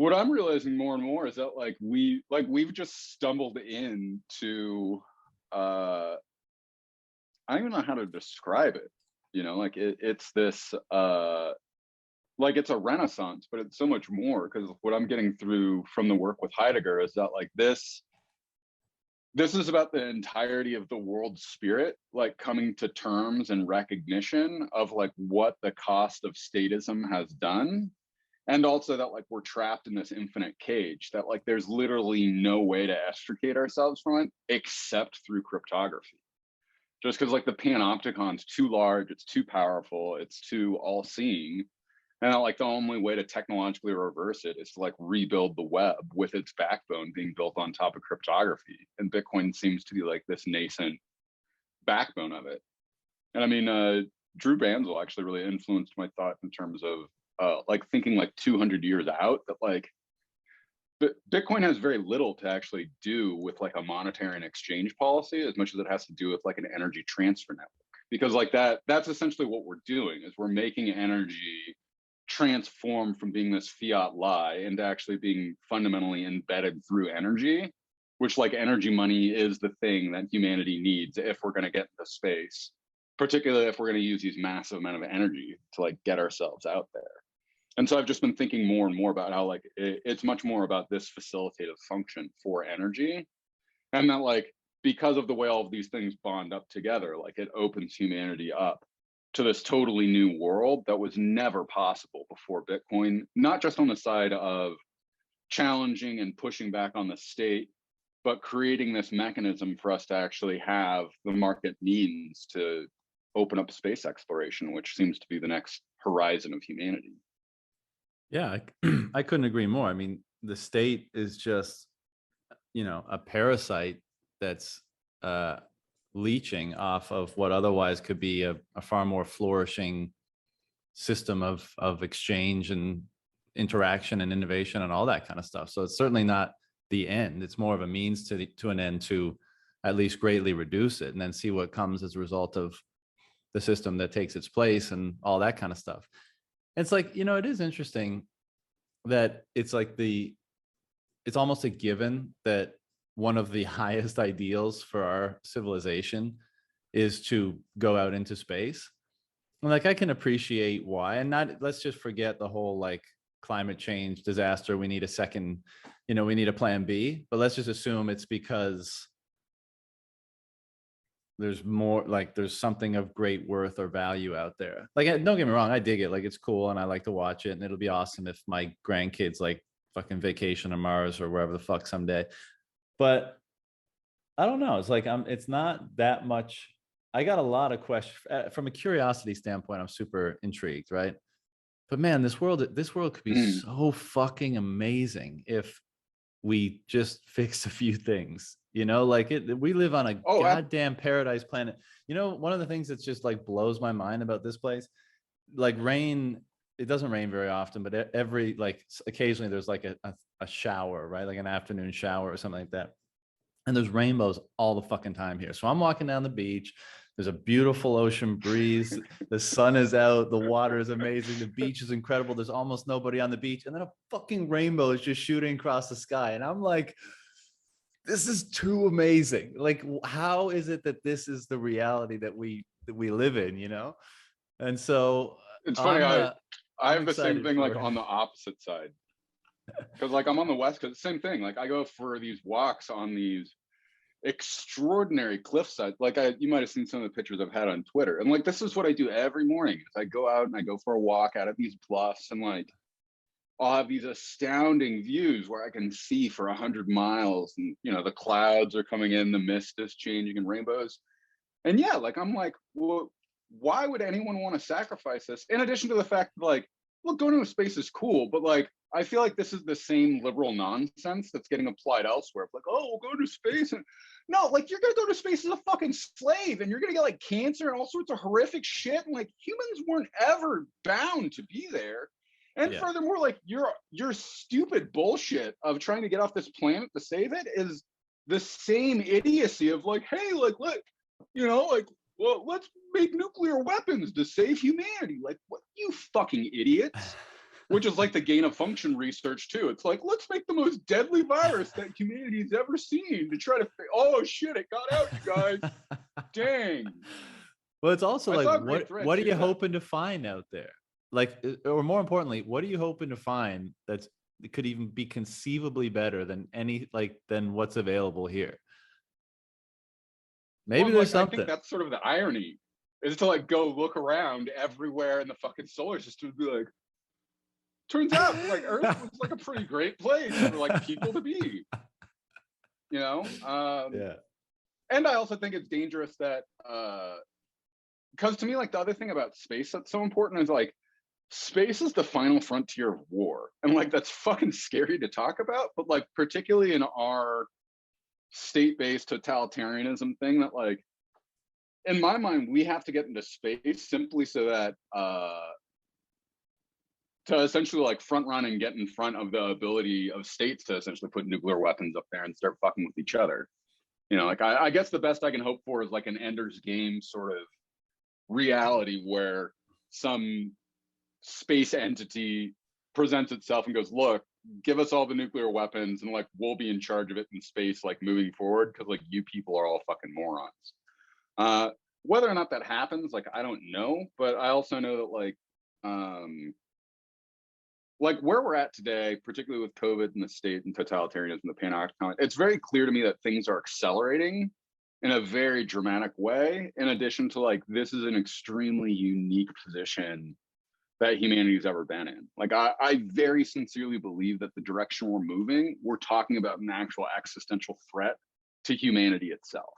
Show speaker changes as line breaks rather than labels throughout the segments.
what I'm realizing more and more is that we've just stumbled into I don't even know how to describe it. It's this it's a renaissance, but it's so much more, because what I'm getting through from the work with Heidegger is that this is about the entirety of the world spirit, coming to terms and recognition of what the cost of statism has done. And also that we're trapped in this infinite cage, that there's literally no way to extricate ourselves from it except through cryptography. Just because the panopticon's too large, it's too powerful, it's too all-seeing. And the only way to technologically reverse it is to rebuild the web with its backbone being built on top of cryptography. And Bitcoin seems to be this nascent backbone of it. And I mean, Drew Banzel actually really influenced my thought in terms of thinking 200 years out, that Bitcoin has very little to actually do with a monetary and exchange policy, as much as it has to do with an energy transfer network. Because that's essentially what we're doing, is we're making energy transform from being this fiat lie into actually being fundamentally embedded through energy, which energy money is the thing that humanity needs if we're going to get into space, particularly if we're going to use these massive amount of energy to get ourselves out there. And so I've just been thinking more and more about how it's much more about this facilitative function for energy, and that because of the way all of these things bond up together, it opens humanity up to this totally new world that was never possible before Bitcoin, not just on the side of challenging and pushing back on the state, but creating this mechanism for us to actually have the market means to open up space exploration, which seems to be the next horizon of humanity.
Yeah, I couldn't agree more. I mean, the state is just, a parasite that's leeching off of what otherwise could be a far more flourishing system of exchange and interaction and innovation and all that kind of stuff. So it's certainly not the end. It's more of a means to an end, to at least greatly reduce it, and then see what comes as a result of the system that takes its place and all that kind of stuff. It's it is interesting that it's it's almost a given that one of the highest ideals for our civilization is to go out into space. And I can appreciate why, and let's just forget the whole climate change disaster. We need a second, we need a plan B, but let's just assume it's because there's more, there's something of great worth or value out there. Don't get me wrong, I dig it. It's cool and I like to watch it, and it'll be awesome if my grandkids fucking vacation on Mars or wherever the fuck someday. But I don't know. It's it's not that much. I got a lot of questions from a curiosity standpoint. I'm super intrigued, right? But man, this world could be so fucking amazing if we just fix a few things. We live on a goddamn paradise planet. One of the things that's just blows my mind about this place, rain, it doesn't rain very often, but every occasionally there's a shower, right? An afternoon shower or something like that. And there's rainbows all the fucking time here. So I'm walking down the beach. There's a beautiful ocean breeze. The sun is out. The water is amazing. The beach is incredible. There's almost nobody on the beach. And then a fucking rainbow is just shooting across the sky. And I'm this is too amazing. How is it that this is the reality that we live in, And so
it's funny. I have the same thing on the opposite side. Because I'm on the West Coast, same thing. I go for these walks on these extraordinary cliffsides. You might have seen some of the pictures I've had on Twitter. And this is what I do every morning. Is I go out and I go for a walk out of these bluffs, and I'll have these astounding views where I can see for 100 miles, and the clouds are coming in, the mist is changing, and rainbows. And yeah, I'm well, why would anyone want to sacrifice this? In addition to the fact that well, going to space is cool, but I feel this is the same liberal nonsense that's getting applied elsewhere. Oh, we'll go to space. And no, you're going to go to space as a fucking slave, and you're going to get cancer and all sorts of horrific shit. And humans weren't ever bound to be there. And furthermore, your stupid bullshit of trying to get off this planet to save it is the same idiocy of hey, look, well, let's make nuclear weapons to save humanity. What, you fucking idiots? which is like the gain of function research too. It's like, let's make the most deadly virus that humanity's ever seen to try to, oh shit, it got out, you guys. Dang.
Well, it's also
I
like,
saw a great thread
what are
too
you
that-
hoping to find out there? Like, or more importantly, what are you hoping to find that's could even be conceivably better than than what's available here? Maybe
Well,
there's
like,
something.
I think that's sort of the irony, is to like go look around everywhere in the fucking solar system to be like, turns out like Earth was like a pretty great place for like people to be, you know?
Yeah.
And I also think it's dangerous that, because to me, like the other thing about space that's so important is like, space is the final frontier of war. And like, that's fucking scary to talk about, but like, particularly in our state-based totalitarianism thing, that like, in my mind, we have to get into space simply so that, to essentially like front run and get in front of the ability of states to essentially put nuclear weapons up there and start fucking with each other. You know, like I guess the best I can hope for is like an Ender's Game sort of reality where some space entity presents itself and goes, look, give us all the nuclear weapons and like we'll be in charge of it in space, like moving forward, because like you people are all fucking morons. Whether or not that happens, like I don't know, but I also know that like where we're at today, particularly with COVID and the state and totalitarianism, the panopticon, it's very clear to me that things are accelerating in a very dramatic way. In addition to like, this is an extremely unique position that humanity's ever been in. Like I very sincerely believe that the direction we're moving, we're talking about an actual existential threat to humanity itself.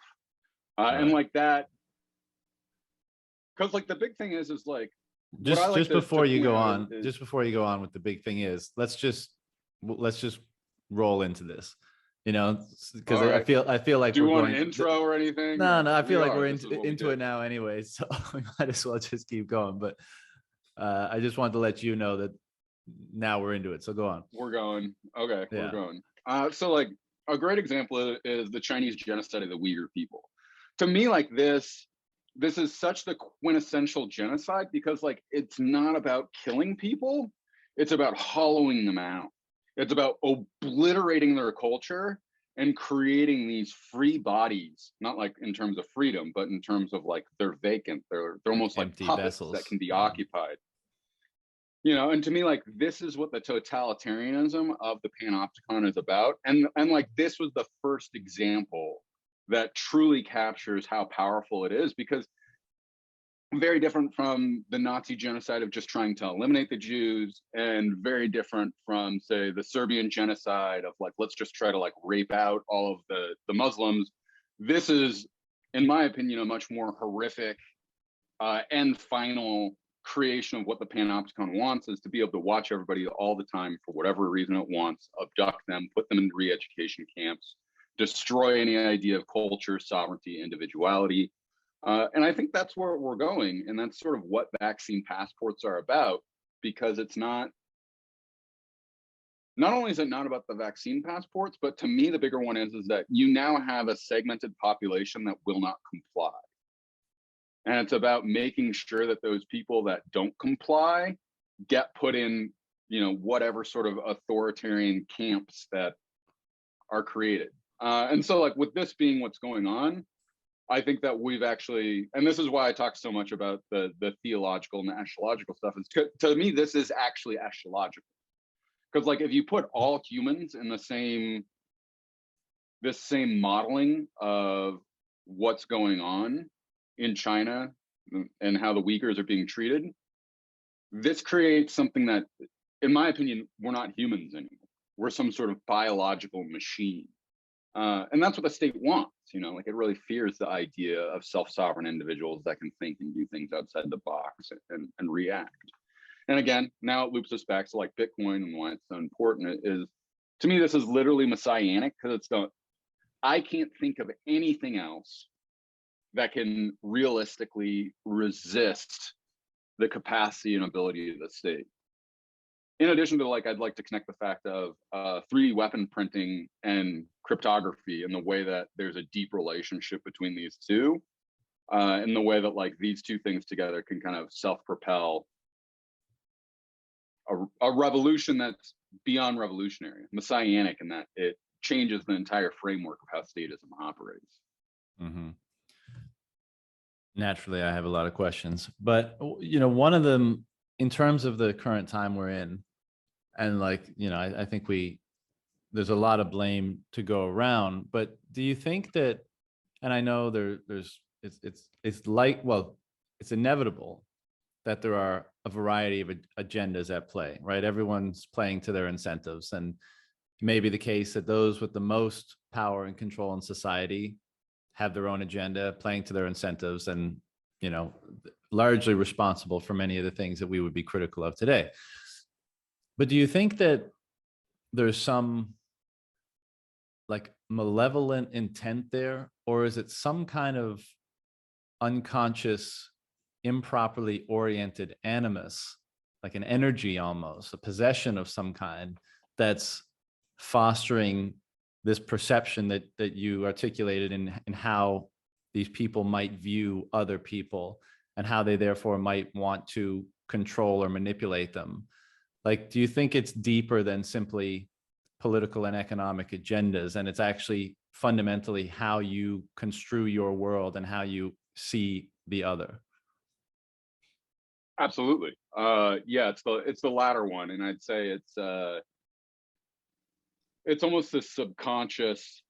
And like that, because like the big thing is like,
just before you go on with the big thing is, let's just roll into this, you know, because
right.
I feel like
do you want an intro or anything?
No, I feel like we're into it now anyway, so we might as well just keep going. But I just wanted to let you know that now we're into it, so go on.
We're going. Okay,
yeah.
We're going. So like a great example is the Chinese genocide of the Uyghur people. To me, like this is such the quintessential genocide, because like it's not about killing people, it's about hollowing them out. It's about obliterating their culture and creating these free bodies, not like in terms of freedom, but in terms of like they're vacant, they're almost empty, like puppets vessels that can be occupied. You know, and to me, like this is what the totalitarianism of the panopticon is about. And like this was the first example that truly captures how powerful it is, because very different from the Nazi genocide of just trying to eliminate the Jews, and very different from, say, the Serbian genocide of like, let's just try to like rape out all of the Muslims. This is, in my opinion, a much more horrific and final creation of what the panopticon wants, is to be able to watch everybody all the time for whatever reason it wants, abduct them, put them in re-education camps, destroy any idea of culture, sovereignty, individuality. And I think that's where we're going. And that's sort of what vaccine passports are about, because it's not only is it not about the vaccine passports, but to me, the bigger one is that you now have a segmented population that will not comply. And it's about making sure that those people that don't comply get put in, you know, whatever sort of authoritarian camps that are created. And so like with this being what's going on, I think that we've actually, and this is why I talk so much about the theological and the astrological stuff, is to me, this is actually astrological. Because like if you put all humans in this same modeling of what's going on in China and how the Uyghurs are being treated, this creates something that, in my opinion, we're not humans anymore. We're some sort of biological machine. And that's what the state wants, you know, like it really fears the idea of self-sovereign individuals that can think and do things outside the box and react. And again, now it loops us back to like Bitcoin and why it's so important. Is, to me, this is literally messianic, because I can't think of anything else that can realistically resist the capacity and ability of the state. In addition to like, I'd like to connect the fact of 3D weapon printing and cryptography, and the way that there's a deep relationship between these two, and the way that like these two things together can kind of self-propel a revolution that's beyond revolutionary, messianic, in that it changes the entire framework of how statism operates.
Mm-hmm. Naturally, I have a lot of questions, but one of them, in terms of the current time we're in, and like, I think there's a lot of blame to go around, but do you think that, and I know it's like, well, it's inevitable that there are a variety of agendas at play, right? Everyone's playing to their incentives, and it may be the case that those with the most power and control in society have their own agenda, playing to their incentives, and largely responsible for many of the things that we would be critical of today. But do you think that there's some like malevolent intent there, or is it some kind of unconscious, improperly oriented animus, like an energy, almost a possession of some kind, that's fostering this perception that you articulated in how these people might view other people, and how they therefore might want to control or manipulate them? Like, do you think it's deeper than simply political and economic agendas, and it's actually fundamentally how you construe your world and how you see the other?
Absolutely. Yeah, it's the latter one, and I'd say it's almost a subconscious.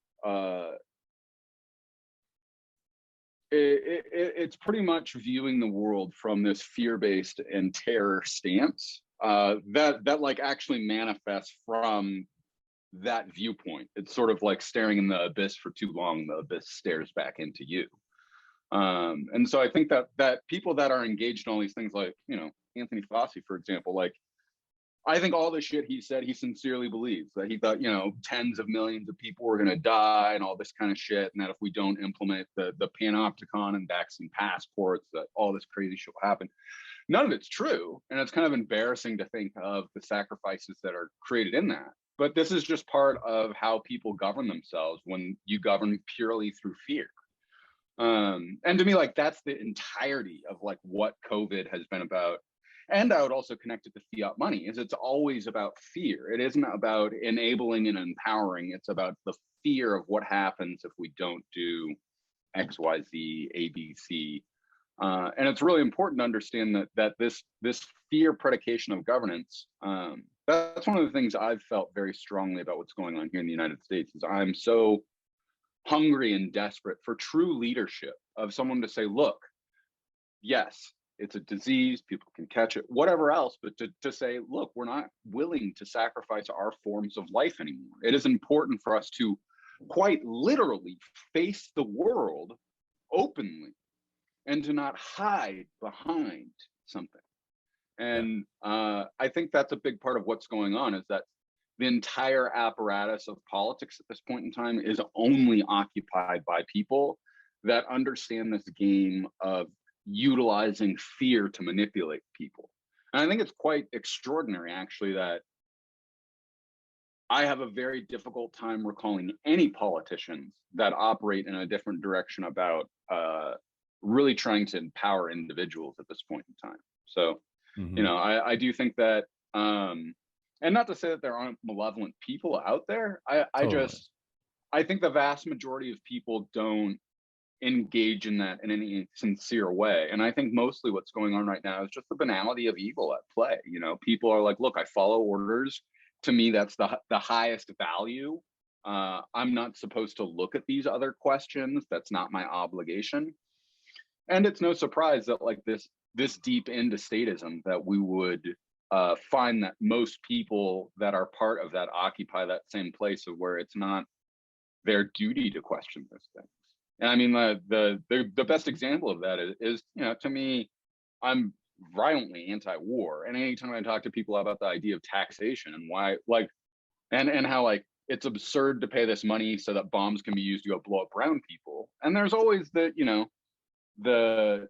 It's pretty much viewing the world from this fear-based and terror stance that like actually manifests from that viewpoint. It's sort of like staring in the abyss for too long, the abyss stares back into you. And so I think that people that are engaged in all these things, like, Anthony Fauci, for example, like, I think all the shit he said, he sincerely believes. That he thought, tens of millions of people were going to die and all this kind of shit. And that if we don't implement the panopticon and vaccine passports, that all this crazy shit will happen. None of it's true. And it's kind of embarrassing to think of the sacrifices that are created in that. But this is just part of how people govern themselves when you govern purely through fear. And to me, like, that's the entirety of like what COVID has been about. And I would also connect it to fiat money, is it's always about fear. It isn't about enabling and empowering. It's about the fear of what happens if we don't do X, Y, Z, A, B, C. And it's really important to understand that this fear predication of governance, that's one of the things I've felt very strongly about what's going on here in the United States, is I'm so hungry and desperate for true leadership, of someone to say, look, yes, it's a disease, people can catch it, whatever else, but to say, look, we're not willing to sacrifice our forms of life anymore. It is important for us to quite literally face the world openly and to not hide behind something. And I think that's a big part of what's going on, is that the entire apparatus of politics at this point in time is only occupied by people that understand this game of utilizing fear to manipulate people. And I think it's quite extraordinary, actually, that I have a very difficult time recalling any politicians that operate in a different direction about really trying to empower individuals at this point in time. So, I do think that, and not to say that there aren't malevolent people out there. I think the vast majority of people don't engage in that in any sincere way. And I think mostly what's going on right now is just the banality of evil at play. People are like, look, I follow orders. To me, that's the highest value. I'm not supposed to look at these other questions. That's not my obligation. And it's no surprise that like this deep into statism, that we would find that most people that are part of that occupy that same place of where it's not their duty to question those things. And I mean, the best example of that is to me, I'm violently anti-war, and anytime I talk to people about the idea of taxation and why, like, and how like it's absurd to pay this money so that bombs can be used to go blow up brown people, and there's always the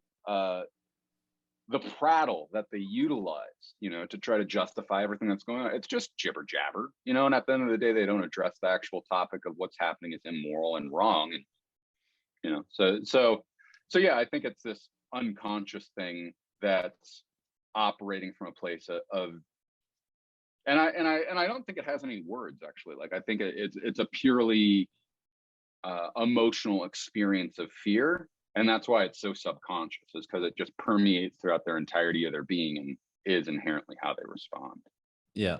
prattle that they utilize, to try to justify everything that's going on. It's just jibber jabber, and at the end of the day, they don't address the actual topic of what's happening is immoral and wrong. And, so yeah, I think it's this unconscious thing that's operating from a place of And I don't think it has any words, actually. Like, I think it's a purely emotional experience of fear, and that's why it's so subconscious, is because it just permeates throughout their entirety of their being and is inherently how they respond.
Yeah.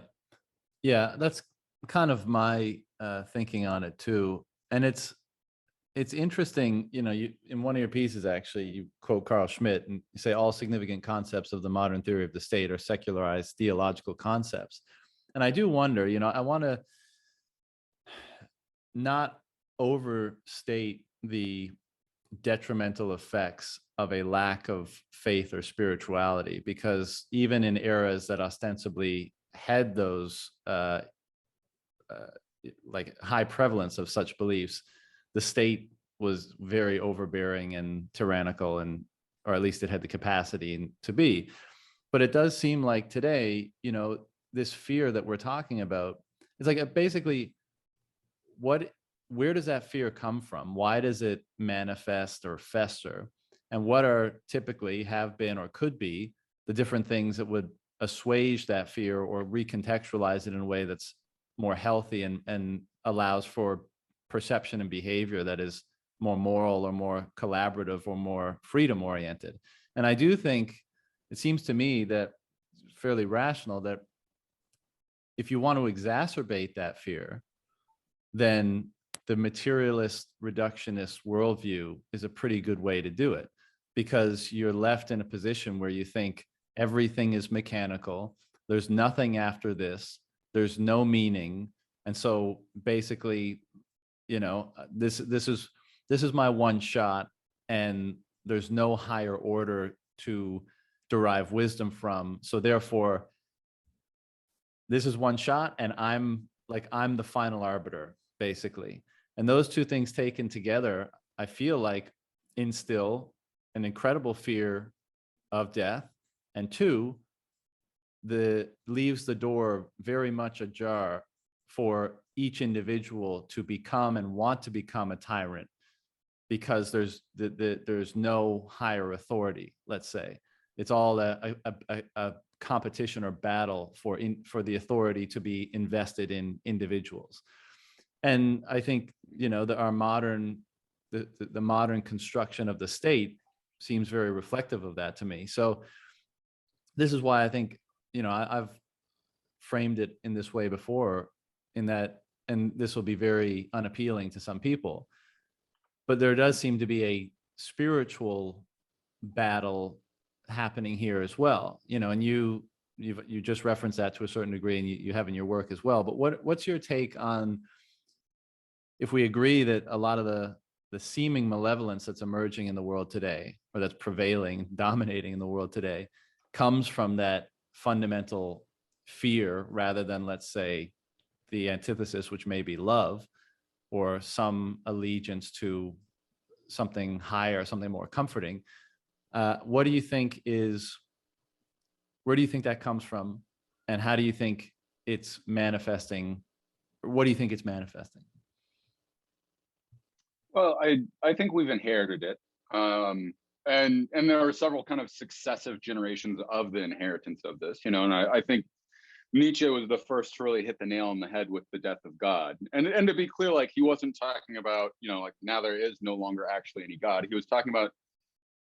Yeah, that's kind of my thinking on it too. And it's interesting, you know, you in one of your pieces actually, you quote Carl Schmitt and you say all significant concepts of the modern theory of the state are secularized theological concepts. And I do wonder, you know, I want to not overstate the detrimental effects of a lack of faith or spirituality, because even in eras that ostensibly had those like high prevalence of such beliefs, the state was very overbearing and tyrannical, and or at least it had the capacity to be. But it does seem like today, you know, this fear that we're talking about is like basically what where does that fear come from? Why does it manifest or fester? And what are typically have been or could be the different things that would assuage that fear or recontextualize it in a way that's more healthy and allows for perception and behavior that is more moral or more collaborative or more freedom oriented. And I do think it seems to me that it's fairly rational that if you want to exacerbate that fear, then the materialist reductionist worldview is a pretty good way to do it, because you're left in a position where you think everything is mechanical, there's nothing after this, there's no meaning. And so basically, you know, this is my one shot, and there's no higher order to derive wisdom from. So therefore, this is one shot, and I'm the final arbiter, basically. And those two things taken together, I feel like instill an incredible fear of death, and two, leaves the door very much ajar for each individual to become and want to become a tyrant, because there's no higher authority. Let's say it's all a competition or battle for the authority to be invested in individuals. And I think, you know, the modern construction of the state seems very reflective of that to me. So this is why I think, you know, I've framed it in this way before, in that, and this will be very unappealing to some people, but there does seem to be a spiritual battle happening here as well, you know. And you just referenced that to a certain degree, and you have in your work as well. But what's your take on, if we agree that a lot of the seeming malevolence that's emerging in the world today, or that's prevailing, dominating in the world today, comes from that fundamental fear rather than, let's say, the antithesis, which may be love or some allegiance to something higher, something more comforting. What do you think is, where do you think that comes from? And how do you think it's manifesting? Or what do you think it's manifesting?
Well, I think we've inherited it, and there are several kind of successive generations of the inheritance of this, you know. And I think Nietzsche was the first to really hit the nail on the head with the death of God. And to be clear, like, he wasn't talking about, you know, like, now there is no longer actually any God. He was talking about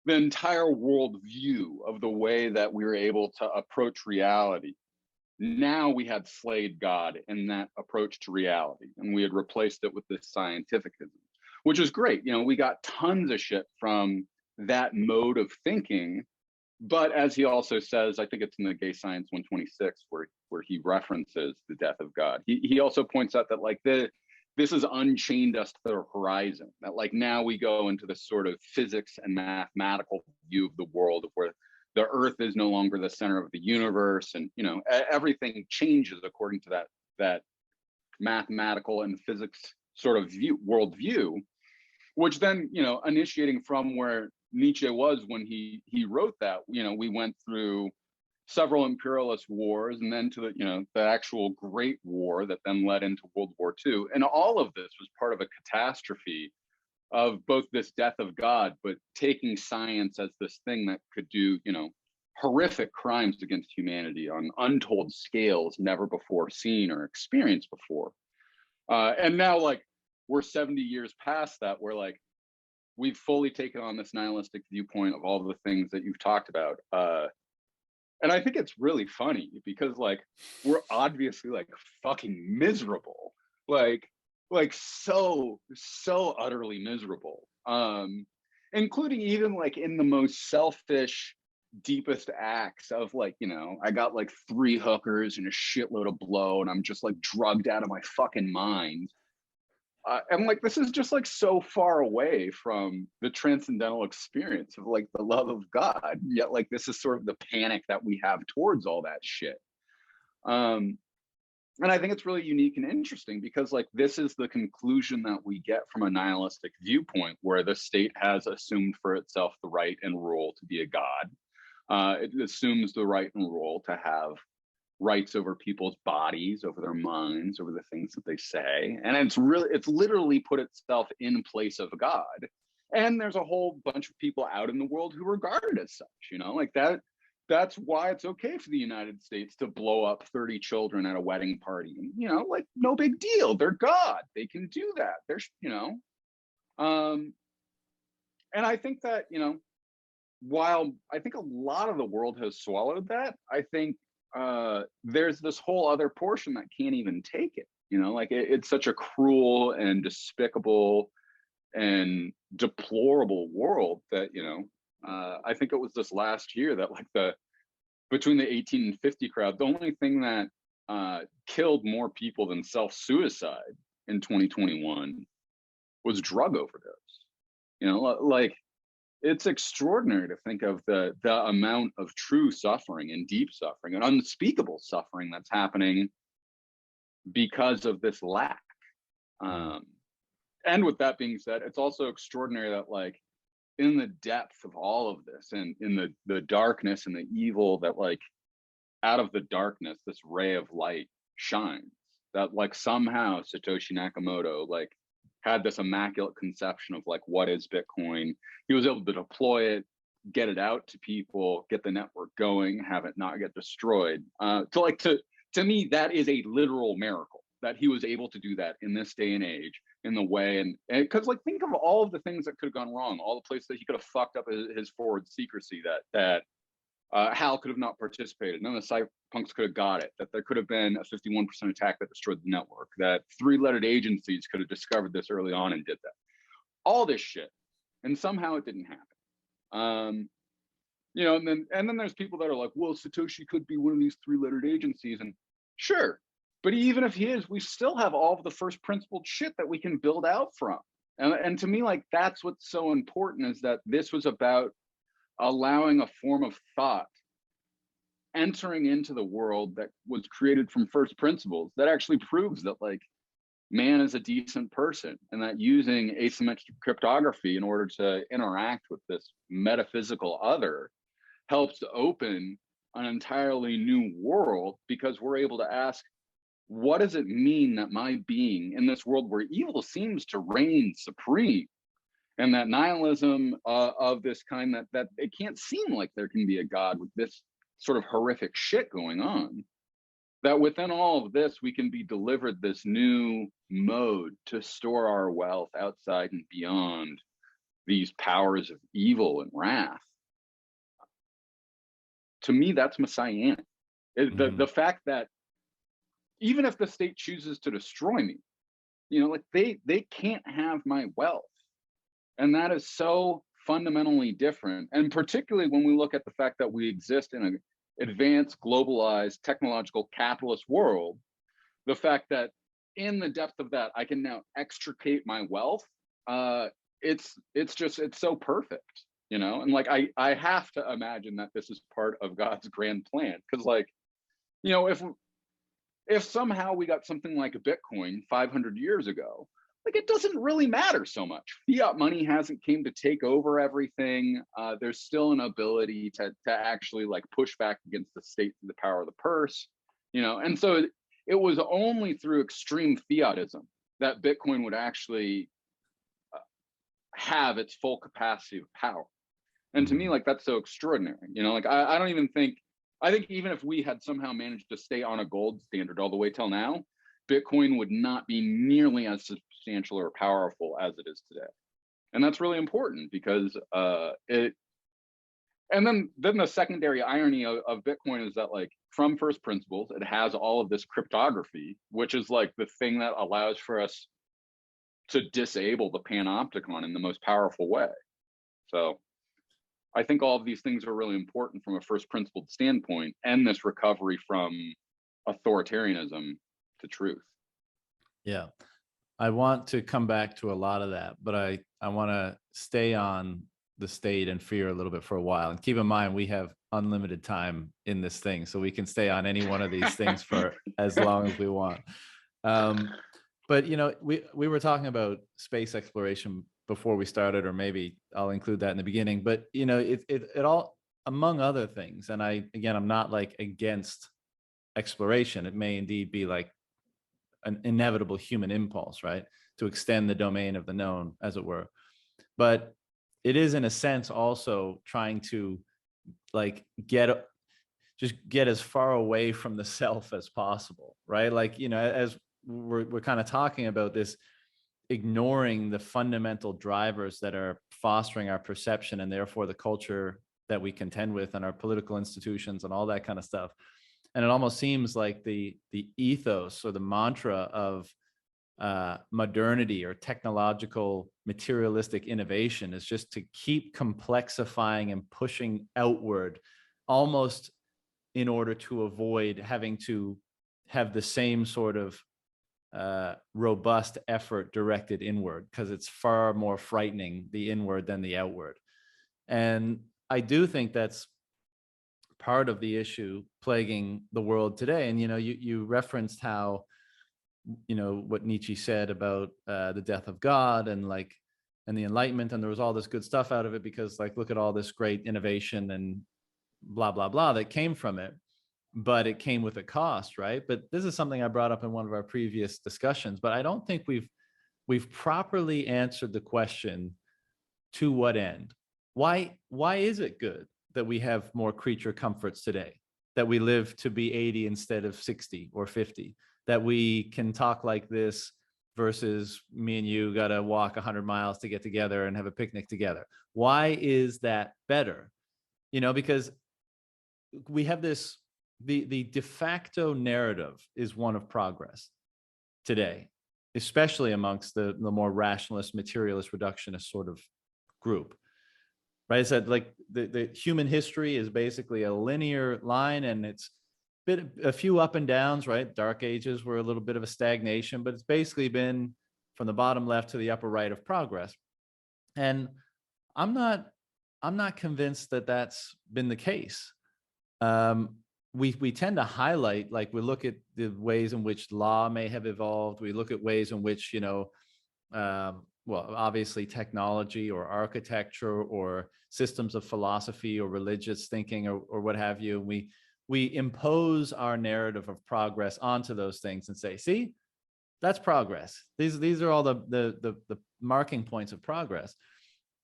the entire worldview of the way that we were able to approach reality. Now we had slayed God in that approach to reality, and we had replaced it with this scientificism, which is great. You know, we got tons of shit from that mode of thinking. But as he also says, I think it's in the Gay Science 126, where he references the death of God. He also points out that, like, this has unchained us to the horizon. That, like, now we go into this sort of physics and mathematical view of the world, of where the Earth is no longer the center of the universe, and, you know, everything changes according to that mathematical and physics sort of worldview, which then, you know, initiating from where Nietzsche was when he wrote that, you know, we went through several imperialist wars, and then to the, you know, the actual Great War that then led into World War II. And all of this was part of a catastrophe of both this death of God, but taking science as this thing that could do, you know, horrific crimes against humanity on untold scales never before seen or experienced before. And now, like, we're 70 years past that, where like we've fully taken on this nihilistic viewpoint of all the things that you've talked about. And I think it's really funny because like we're obviously like fucking miserable, like so utterly miserable. Including even like in the most selfish, deepest acts of like, you know, I got like 3 hookers and a shitload of blow and I'm just like drugged out of my fucking mind. And like this is just like so far away from the transcendental experience of like the love of God. Yet like this is sort of the panic that we have towards all that shit. And I think it's really unique and interesting because like this is the conclusion that we get from a nihilistic viewpoint, where the state has assumed for itself the right and role to be a god. It assumes the right and role to have rights over people's bodies, over their minds, over the things that they say. And it's literally put itself in place of God. And there's a whole bunch of people out in the world who regard it as such, you know, like that's why it's okay for the United States to blow up 30 children at a wedding party. And, you know, like no big deal. They're God. They can do that. They're, you know, and I think that, you know, while I think a lot of the world has swallowed that, I think there's this whole other portion that can't even take it. You know, like it's such a cruel and despicable and deplorable world that, you know, I think it was this last year that like between the 18 and 50 crowd, the only thing that killed more people than self-suicide in 2021 was drug overdose. You know, like it's extraordinary to think of the amount of true suffering and deep suffering and unspeakable suffering that's happening because of this lack. And with that being said, it's also extraordinary that like in the depth of all of this and in the darkness and the evil, that like out of the darkness, this ray of light shines, that like somehow Satoshi Nakamoto like had this immaculate conception of like what is Bitcoin. He was able to deploy it, get it out to people, get the network going, have it not get destroyed. To me, that is a literal miracle that he was able to do that in this day and age in the way. And because like think of all of the things that could have gone wrong, all the places that he could have fucked up his forward secrecy, that Hal could have not participated, none of the cypherpunks could have got it, that there could have been a 51% attack that destroyed the network, that 3-lettered agencies could have discovered this early on and did that. All this shit. And somehow it didn't happen. You know, and then there's people that are like, well, Satoshi could be one of these 3-lettered agencies. And sure, but even if he is, we still have all of the first principled shit that we can build out from. And to me, like, that's what's so important, is that this was about allowing a form of thought entering into the world that was created from first principles, that actually proves that like man is a decent person, and that using asymmetric cryptography in order to interact with this metaphysical other helps to open an entirely new world, because we're able to ask, what does it mean that my being in this world where evil seems to reign supreme, and that nihilism of this kind, that it can't seem like there can be a God with this sort of horrific shit going on, that within all of this, we can be delivered this new mode to store our wealth outside and beyond these powers of evil and wrath. To me, that's messianic. The fact that even if the state chooses to destroy me, you know, like they can't have my wealth. And that is so fundamentally different. And particularly when we look at the fact that we exist in an advanced, globalized, technological, capitalist world, the fact that in the depth of that, I can now extricate my wealth, it's so perfect, you know? And like, I have to imagine that this is part of God's grand plan. Because like, you know, if somehow we got something like a Bitcoin 500 years ago, like it doesn't really matter so much. Fiat money hasn't came to take over everything. There's still an ability to actually like push back against the state through the power of the purse, you know? And so it was only through extreme fiatism that Bitcoin would actually have its full capacity of power. And to me, like, that's so extraordinary. You know, like I don't even think, I think even if we had somehow managed to stay on a gold standard all the way till now, Bitcoin would not be nearly as substantial or powerful as it is today. And that's really important because it, and then the secondary irony of Bitcoin is that, like, from first principles, it has all of this cryptography, which is like the thing that allows for us to disable the panopticon in the most powerful way. So I think all of these things are really important from a first principled standpoint, and this recovery from authoritarianism to truth.
Yeah. I want to come back to a lot of that, but I want to stay on the state and fear a little bit for a while. And keep in mind, we have unlimited time in this thing, so we can stay on any one of these things for as long as we want. But you know, we were talking about space exploration before we started, or maybe I'll include that in the beginning. But you know, it all, among other things, and I'm not like against exploration. It may indeed be like an inevitable human impulse, right, to extend the domain of the known, as it were. But it is, in a sense, also trying to like get as far away from the self as possible, right? Like, you know, as we're kind of talking about this, ignoring the fundamental drivers that are fostering our perception and therefore the culture that we contend with and our political institutions and all that kind of stuff. And it almost seems like the ethos or the mantra of modernity or technological materialistic innovation is just to keep complexifying and pushing outward, almost in order to avoid having to have the same sort of robust effort directed inward, because it's far more frightening, the inward, than the outward. And I do think that's part of the issue plaguing the world today. And, you know, you referenced how, you know, what Nietzsche said about the death of God and like, and the Enlightenment, and there was all this good stuff out of it because, like, look at all this great innovation and blah, blah, blah that came from it. But it came with a cost, right? But this is something I brought up in one of our previous discussions, but I don't think we've properly answered the question, to what end? Why is it good that we have more creature comforts today, that we live to be 80 instead of 60 or 50, that we can talk like this versus me and you got to walk 100 miles to get together and have a picnic together? Why is that better? You know, because we have this, the de facto narrative is one of progress today, especially amongst the more rationalist, materialist, reductionist sort of group, right? It's that like the human history is basically a linear line, and it's a few up and downs, right? Dark ages were a little bit of a stagnation, but it's basically been from the bottom left to the upper right of progress. And I'm not convinced that that's been the case. We tend to highlight, like, we look at the ways in which law may have evolved. We look at ways in which, you know, well, obviously technology or architecture or systems of philosophy or religious thinking or what have you. We impose our narrative of progress onto those things and say, see, that's progress. These are all the marking points of progress.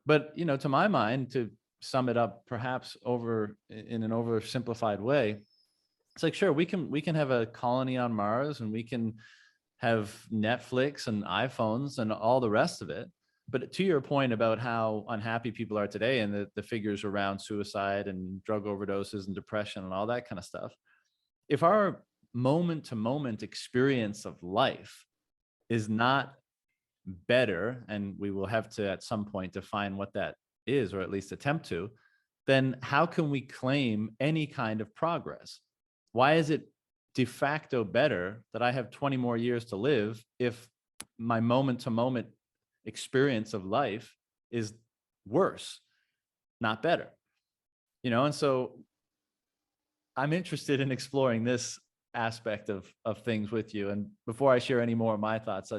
But, you know, to my mind, to sum it up perhaps in an oversimplified way, it's like, sure, we can have a colony on Mars, and we can have Netflix and iPhones and all the rest of it. But to your point about how unhappy people are today, and the figures around suicide and drug overdoses and depression and all that kind of stuff, if our moment to moment experience of life is not better, and we will have to at some point define what that is, or at least attempt to, then how can we claim any kind of progress? Why is it de facto better that I have 20 more years to live if my moment to moment experience of life is worse, not better? You know, and so I'm interested in exploring this aspect of things with you. And before I share any more of my thoughts, I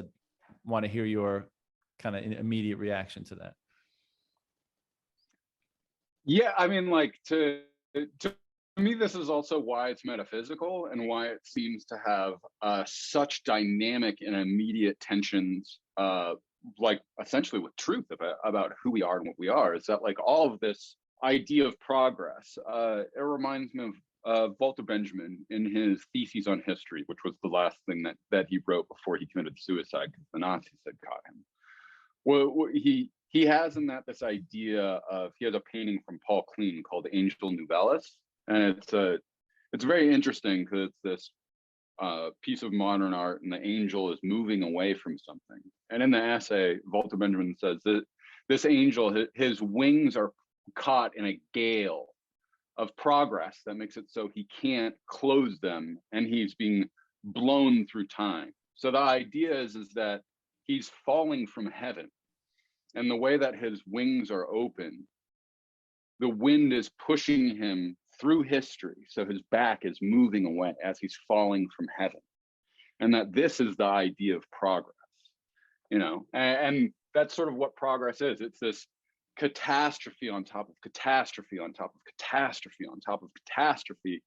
want to hear your kind of immediate reaction to that.
Yeah, I mean, like, to me, this is also why it's metaphysical, and why it seems to have such dynamic and immediate tensions, like essentially with truth about who we are and what we are. Is that, like, all of this idea of progress. It reminds me of Walter Benjamin in his thesis on history, which was the last thing that he wrote before he committed suicide because the Nazis had caught him. Well, he has in that this idea of, he has a painting from Paul Kleen called Angel Novelis, and it's very interesting because it's this piece of modern art, and the angel is moving away from something. And in the essay, Walter Benjamin says that this angel, his wings are caught in a gale of progress that makes it so he can't close them, and he's being blown through time. So the idea is that he's falling from heaven, and the way that his wings are open, the wind is pushing him through history, so his back is moving away as he's falling from heaven, and that this is the idea of progress, you know. And that's sort of what progress is. It's this catastrophe on top of catastrophe on top of catastrophe on top of catastrophe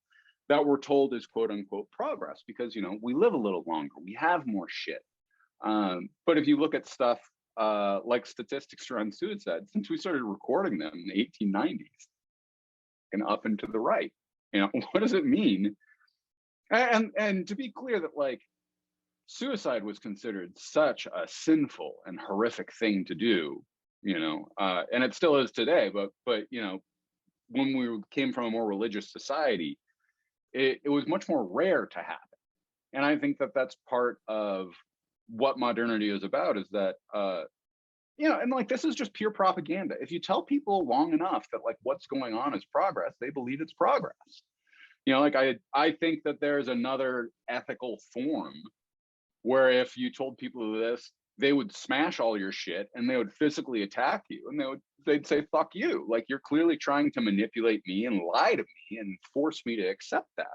that we're told is quote unquote progress, because, you know, we live a little longer, we have more shit. But if you look at stuff like statistics around suicide, since we started recording them in the 1890s and up and to the right, you know, what does it mean? And to be clear that, like, suicide was considered such a sinful and horrific thing to do, you know, and it still is today, but you know, when we came from a more religious society, it was much more rare to happen. And I think that that's part of what modernity is about, is that you know, and like, this is just pure propaganda. If you tell people long enough that, like, what's going on is progress, they believe it's progress. You know, like, I think that there's another ethical form where if you told people this, they would smash all your shit and they would physically attack you, and they'd say, fuck you, like, you're clearly trying to manipulate me and lie to me and force me to accept that.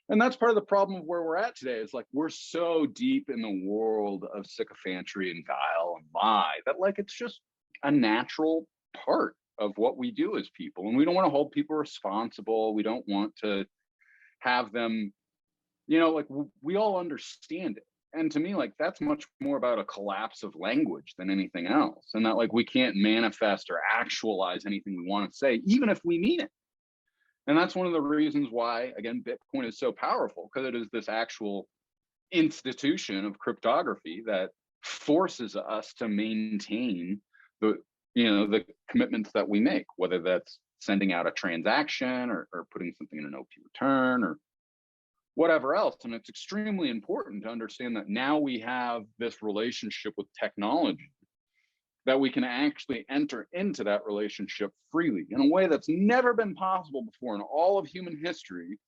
And that's part of the problem of where we're at today, is like, we're so deep in the world of sycophantry and guile and lie that, like, it's just a natural part of what we do as people. And we don't want to hold people responsible. We don't want to have them, you know, like, we all understand it. And to me, like, that's much more about a collapse of language than anything else. And that, like, we can't manifest or actualize anything we want to say, even if we mean it. And that's one of the reasons why, again, Bitcoin is so powerful, because it is this actual institution of cryptography that forces us to maintain the, you know, the commitments that we make, whether that's sending out a transaction or putting something in an OP return or whatever else. And it's extremely important to understand that now we have this relationship with technology, that we can actually enter into that relationship freely in a way that's never been possible before in all of human history,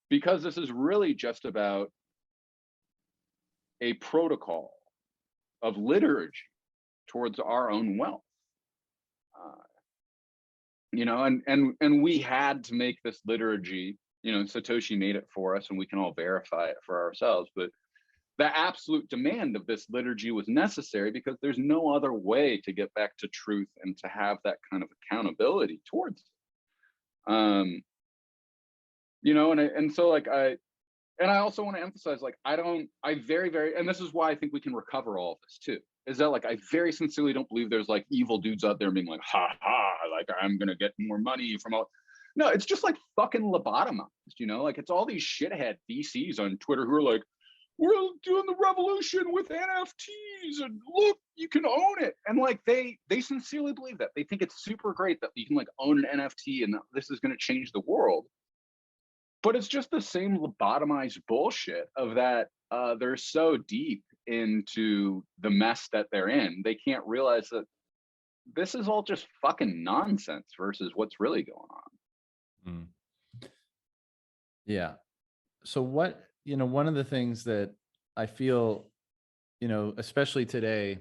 because this is really just about a protocol of liturgy towards our own wealth. You know, and we had to make this liturgy, you know, Satoshi made it for us, and we can all verify it for ourselves, but the absolute demand of this liturgy was necessary because there's no other way to get back to truth and to have that kind of accountability towards it. You know, and so, like, I also want to emphasize, like, I very, very, and this is why I think we can recover all of this too, is that, like, I very sincerely don't believe there's, like, evil dudes out there being like, ha ha, like, I'm gonna get more money from all. No, it's just, like, fucking lobotomized, you know, like, it's all these shithead VCs on Twitter who are like, we're doing the revolution with NFTs, and look, you can own it. And, like, they sincerely believe that. They think it's super great that you can, like, own an NFT and this is going to change the world. But it's just the same lobotomized bullshit of that they're so deep into the mess that they're in, they can't realize that this is all just fucking nonsense versus what's really going on.
Yeah. So what, you know, one of the things that I feel, you know, especially today,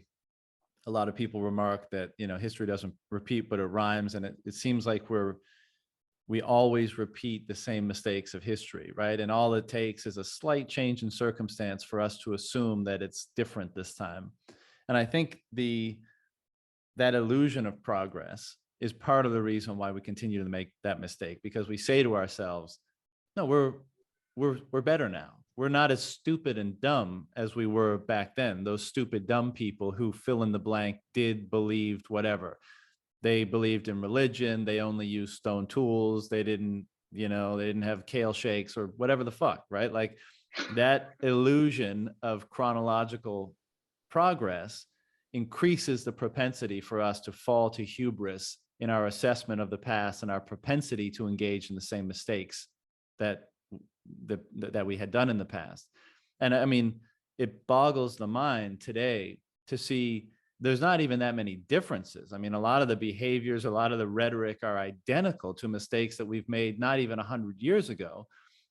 a lot of people remark that, you know, history doesn't repeat, but it rhymes. And it seems like we always repeat the same mistakes of history, right? And all it takes is a slight change in circumstance for us to assume that it's different this time. And I think that illusion of progress is part of the reason why we continue to make that mistake, because we say to ourselves, no, we're better now. We're not as stupid and dumb as we were back then. Those stupid, dumb people who fill in the blank, did, believed, whatever. they believed in religion, they only used stone tools, they didn't have kale shakes or whatever the fuck, right? Like that illusion of chronological progress increases the propensity for us to fall to hubris in our assessment of the past and our propensity to engage in the same mistakes that we had done in the past. And I mean, it boggles the mind today to see there's not even that many differences. I mean, a lot of the behaviors, a lot of the rhetoric are identical to mistakes that we've made not even 100 years ago.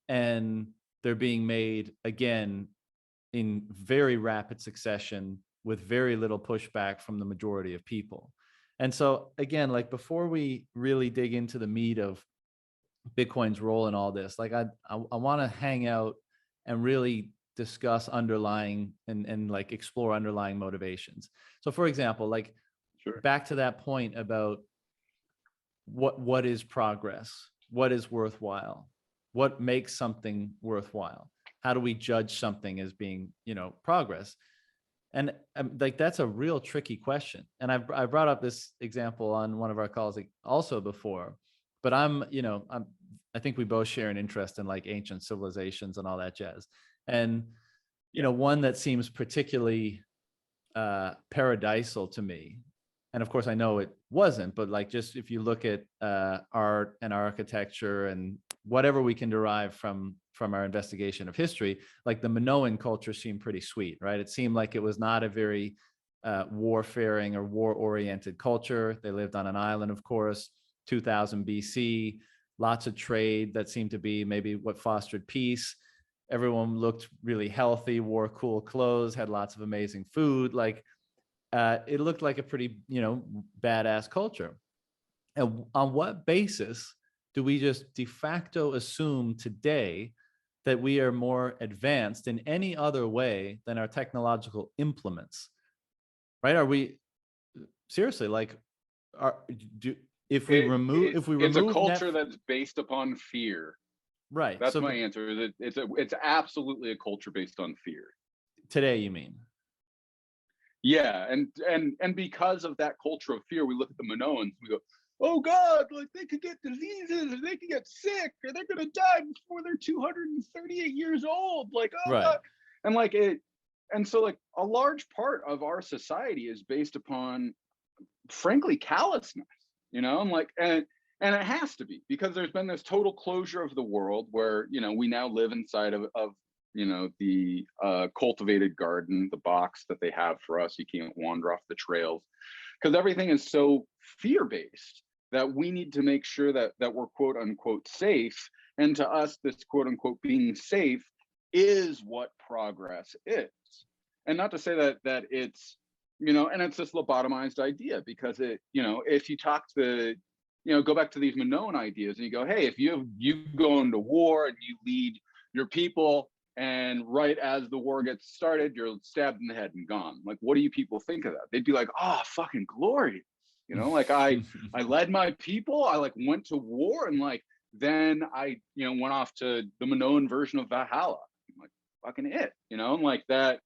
And they're being made again in very rapid succession with very little pushback from the majority of people. And so again, like before we really dig into the meat of Bitcoin's role in all this, like I want to hang out and really discuss underlying and like explore underlying motivations. So for example, like
Sure.
back to that point about what is progress, what is worthwhile, what makes something worthwhile, how do we judge something as being, progress? And like that's a real tricky question. And I brought up this example on one of our calls also before, but I think we both share an interest in like ancient civilizations and all that jazz. And one that seems particularly paradisal to me, and of course I know it wasn't, but like just if you look at art and architecture and whatever we can derive from our investigation of history, like the Minoan culture seemed pretty sweet, right? It seemed like it was not a very warfaring or war-oriented culture. They lived on an island, of course, 2000 BC, lots of trade that seemed to be maybe what fostered peace. Everyone looked really healthy, wore cool clothes, had lots of amazing food. Like it looked like a pretty, badass culture. And on what basis do we just de facto assume today that we are more advanced in any other way than our technological implements? Right? Are we seriously like, if we remove
it's a culture that's based upon fear.
Right.
That's my answer. It's absolutely a culture based on fear.
Today, you mean?
Yeah, and because of that culture of fear, we look at the Minoans, we go, oh God, like they could get diseases, or they could get sick, or they're gonna die before they're 238 years old. Like, oh
right.
God. And like it, and so like a large part of our society is based upon, frankly, callousness, and like and it has to be, because there's been this total closure of the world where, we now live inside of the cultivated garden, the box that they have for us. You can't wander off the trails because everything is so fear-based that we need to make sure that we're quote unquote safe. And to us, this quote unquote being safe is what progress is. And not to say that it's, and it's this lobotomized idea, because it, if you talk to, go back to these Minoan ideas and you go, hey, if you go into war and you lead your people, and right as the war gets started, you're stabbed in the head and gone. Like, what do you people think of that? They'd be like, oh, fucking glorious. Like I led my people, I like went to war, and like, then I, went off to the Minoan version of Valhalla. I'm like, fucking it, and like that.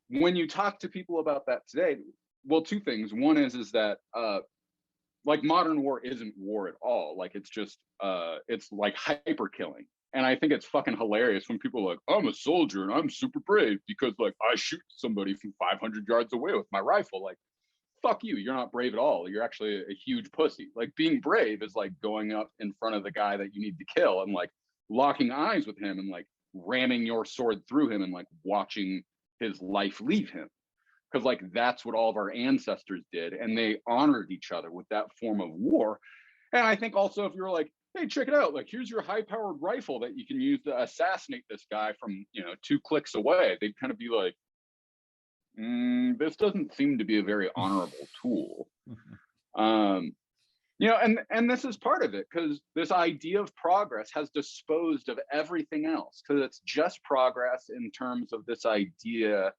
When you talk to people about that today, well, two things. One is that like modern war isn't war at all. Like it's just it's like hyper killing. And I think it's fucking hilarious when people are like, I'm a soldier and I'm super brave because like I shoot somebody from 500 yards away with my rifle. Like, fuck you, you're not brave at all. You're actually a huge pussy. Like, being brave is like going up in front of the guy that you need to kill and like locking eyes with him and like ramming your sword through him and like watching his life leave him. Because like that's what all of our ancestors did, and they honored each other with that form of war. And I think also, if you're like, hey, check it out, like here's your high-powered rifle that you can use to assassinate this guy from 2 clicks away, they'd kind of be like, this doesn't seem to be a very honorable tool. And this is part of it, because this idea of progress has disposed of everything else, because it's just progress in terms of this idea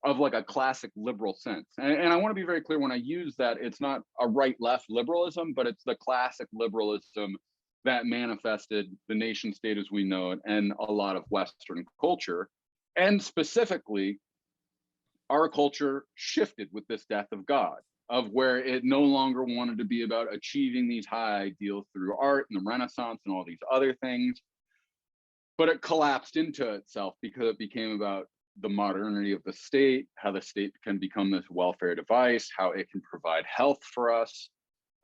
of like a classic liberal sense. And I want to be very clear when I use that, it's not a right-left liberalism, but it's the classic liberalism that manifested the nation state as we know it and a lot of Western culture. And specifically, our culture shifted with this death of God, of where it no longer wanted to be about achieving these high ideals through art and the Renaissance and all these other things, but it collapsed into itself because it became about the modernity of the state, how the state can become this welfare device, how it can provide health for us.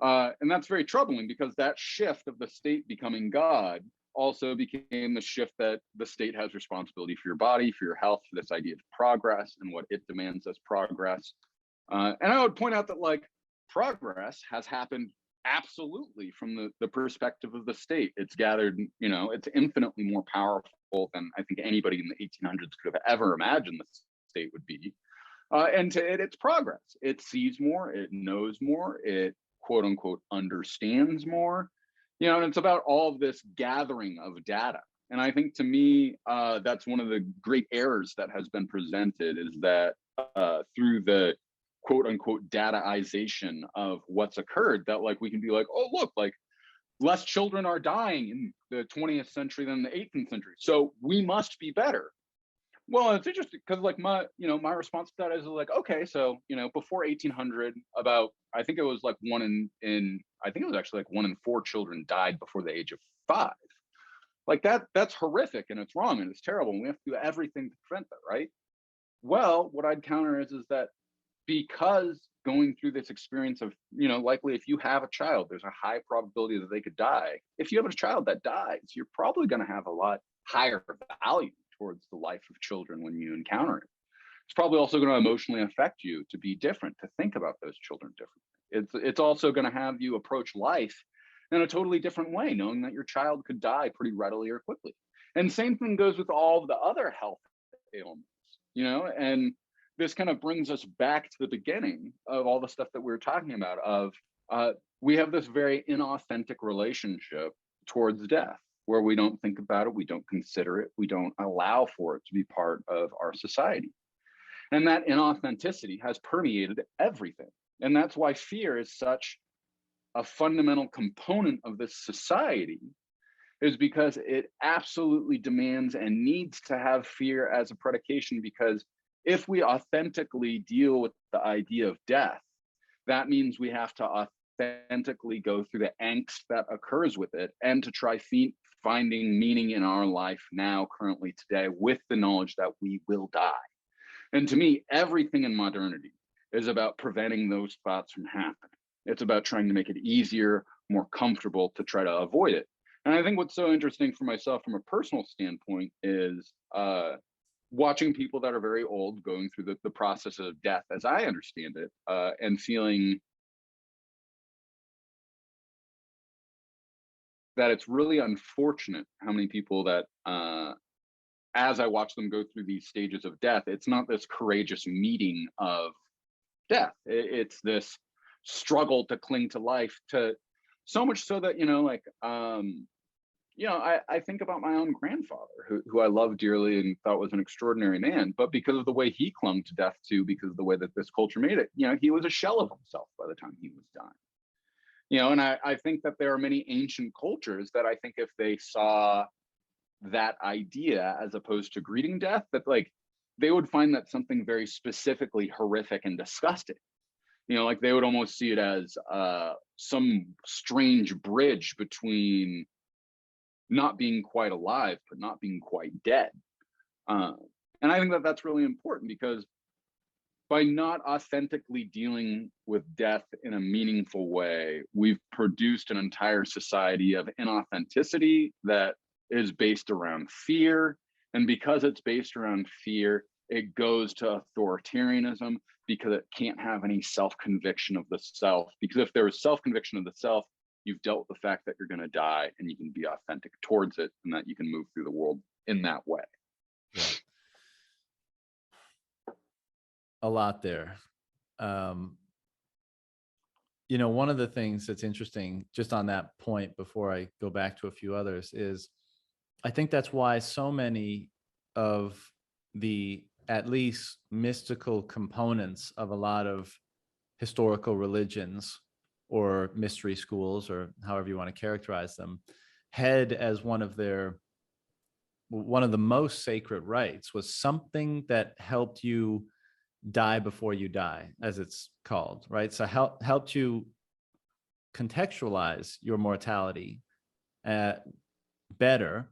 And that's very troubling, because that shift of the state becoming God also became the shift that the state has responsibility for your body, for your health, for this idea of progress and what it demands as progress. And I would point out that like progress has happened absolutely from the perspective of the state. It's gathered, you know, it's infinitely more powerful than I think anybody in the 1800s could have ever imagined the state would be. And to it, it's progress. It sees more, it knows more, it quote unquote understands more, you know, and it's about all of this gathering of data. And I think to me, that's one of the great errors that has been presented, is that through the quote unquote dataization of what's occurred, that like we can be like, oh, look, like less children are dying in the 20th century than the 18th century, so we must be better. Well, it's interesting because like my response to that is like, okay, so, you know, before 1800, about, I think it was like I think it was actually like 1 in 4 children died before the age of 5. Like that's horrific, and it's wrong, and it's terrible, and we have to do everything to prevent that, right? Well, what I'd counter is that because going through this experience of, you know, likely if you have a child, there's a high probability that they could die. If you have a child that dies, you're probably going to have a lot higher value towards the life of children when you encounter it. It's probably also going to emotionally affect you to be different, to think about those children differently. It's also going to have you approach life in a totally different way, knowing that your child could die pretty readily or quickly. And same thing goes with all of the other health ailments, you know, and this kind of brings us back to the beginning of all the stuff that we were talking about of we have this very inauthentic relationship towards death, where we don't think about it, we don't consider it, we don't allow for it to be part of our society. And that inauthenticity has permeated everything. And that's why fear is such a fundamental component of this society, is because it absolutely demands and needs to have fear as a predication. Because if we authentically deal with the idea of death, that means we have to authentically go through the angst that occurs with it, and to try finding meaning in our life now, currently, today, with the knowledge that we will die. And to me, everything in modernity is about preventing those thoughts from happening. It's about trying to make it easier, more comfortable to try to avoid it. And I think what's so interesting for myself from a personal standpoint is watching people that are very old going through the process of death, as I understand it, and feeling that it's really unfortunate how many people that, as I watch them go through these stages of death, it's not this courageous meeting of death. It's this struggle to cling to life, to so much so that, you know, like, you know, I think about my own grandfather, who I love dearly and thought was an extraordinary man, but because of the way he clung to death too, because of the way that this culture made it, you know, he was a shell of himself by the time he was dying. You know, and I think that there are many ancient cultures that I think if they saw that idea as opposed to greeting death, that like they would find that something very specifically horrific and disgusting. You know, like they would almost see it as some strange bridge between not being quite alive, but not being quite dead. And I think that that's really important, because by not authentically dealing with death in a meaningful way, we've produced an entire society of inauthenticity that is based around fear. And because it's based around fear, it goes to authoritarianism, because it can't have any self-conviction of the self. Because if there is self-conviction of the self, you've dealt with the fact that you're going to die, and you can be authentic towards it, and that you can move through the world in that way.
Yeah. A lot there. You know, one of the things that's interesting just on that point, before I go back to a few others, is I think that's why so many of the at least mystical components of a lot of historical religions or mystery schools, or however you want to characterize them, had as one of the most sacred rites was something that helped you Die Before You Die, as it's called, right? So helped you contextualize your mortality better,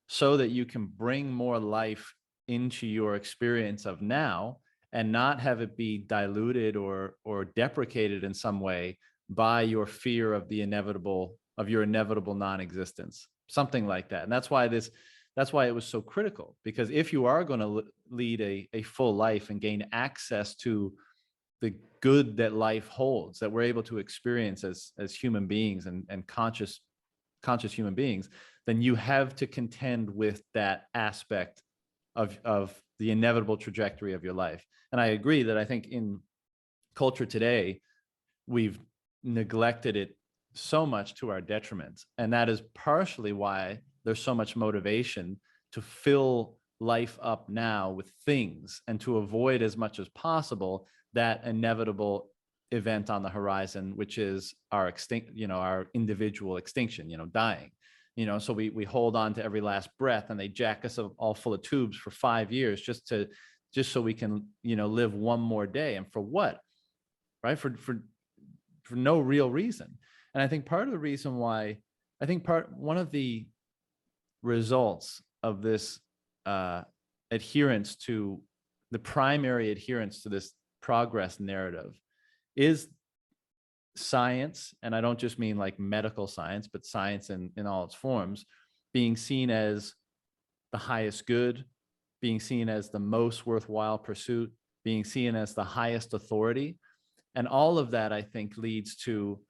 so that you can bring more life into your experience of now, and not have it be diluted or deprecated in some way by your fear of your inevitable non-existence, something like that. And that's why it was so critical, because if you are going to lead a full life and gain access to the good that life holds, that we're able to experience as human beings and conscious human beings, then you have to contend with that aspect of the inevitable trajectory of your life. And I agree that I think in culture today, we've neglected it so much to our detriment. And that is partially why there's so much motivation to fill life up now with things, and to avoid as much as possible that inevitable event on the horizon, which is our our individual extinction, dying. So we hold on to every last breath, and they jack us all full of tubes for 5 years just so we can live one more day. And for what? Right? For no real reason. And I think part of the reason why, one of the results of this primary adherence to this progress narrative is science. And I don't just mean like medical science, but science in all its forms, being seen as the highest good, being seen as the most worthwhile pursuit, being seen as the highest authority. And all of that, I think, leads to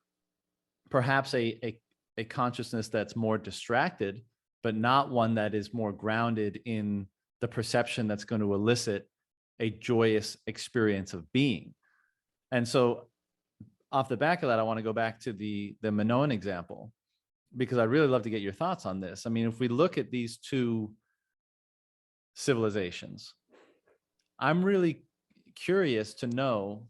perhaps a consciousness that's more distracted, but not one that is more grounded in the perception that's going to elicit a joyous experience of being. And so off the back of that, I want to go back to the Minoan example, because I'd really love to get your thoughts on this. I mean, if we look at these two civilizations, I'm really curious to know,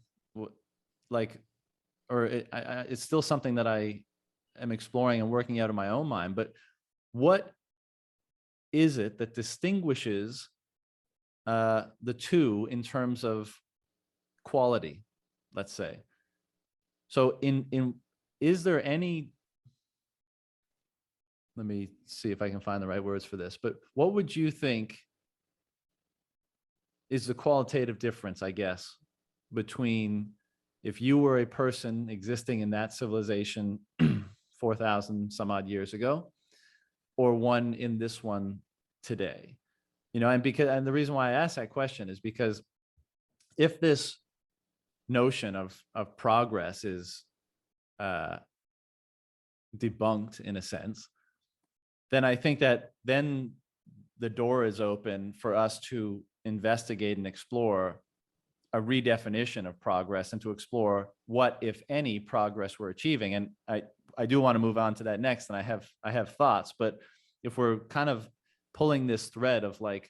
it's still something that I am exploring and working out in my own mind, but what is it that distinguishes the two in terms of quality, let's say? So is there any, let me see if I can find the right words for this, but what would you think is the qualitative difference, I guess, between if you were a person existing in that civilization 4,000 some odd years ago, or one in this one today? And the reason why I ask that question is because if this notion of progress is debunked in a sense, then I think that then the door is open for us to investigate and explore a redefinition of progress, and to explore what, if any, progress we're achieving. And I do want to move on to that next, and I have thoughts, but if we're kind of pulling this thread of like,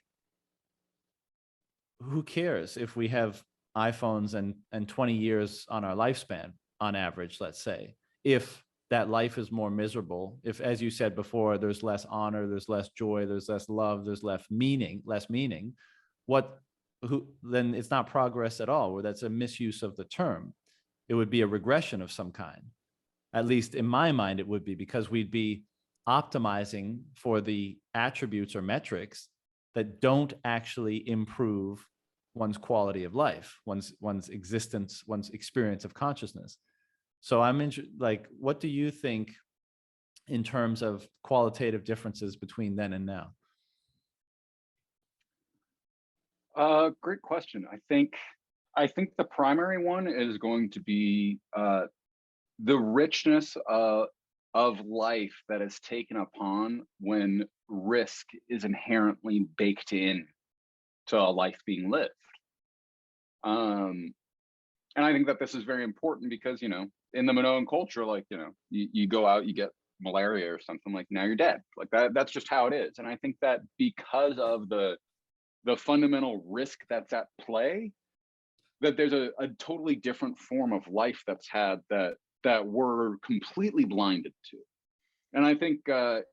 who cares if we have iPhones and 20 years on our lifespan on average, let's say, if that life is more miserable, if, as you said before, there's less honor, there's less joy, there's less love, there's less meaning, then it's not progress at all, or that's a misuse of the term. It would be a regression of some kind. At least in my mind, it would be, because we'd be optimizing for the attributes or metrics that don't actually improve one's quality of life, one's existence, one's experience of consciousness. So I'm interested, like, what do you think in terms of qualitative differences between then and now?
Great question. I think the primary one is going to be the richness of life that is taken upon when risk is inherently baked in to a life being lived. And I think that this is very important because, in the Minoan culture, like, you go out, you get malaria or something, like, now you're dead. Like that's just how it is. And I think that because of the fundamental risk that's at play, that there's a totally different form of life that's had that we're completely blinded to. And I think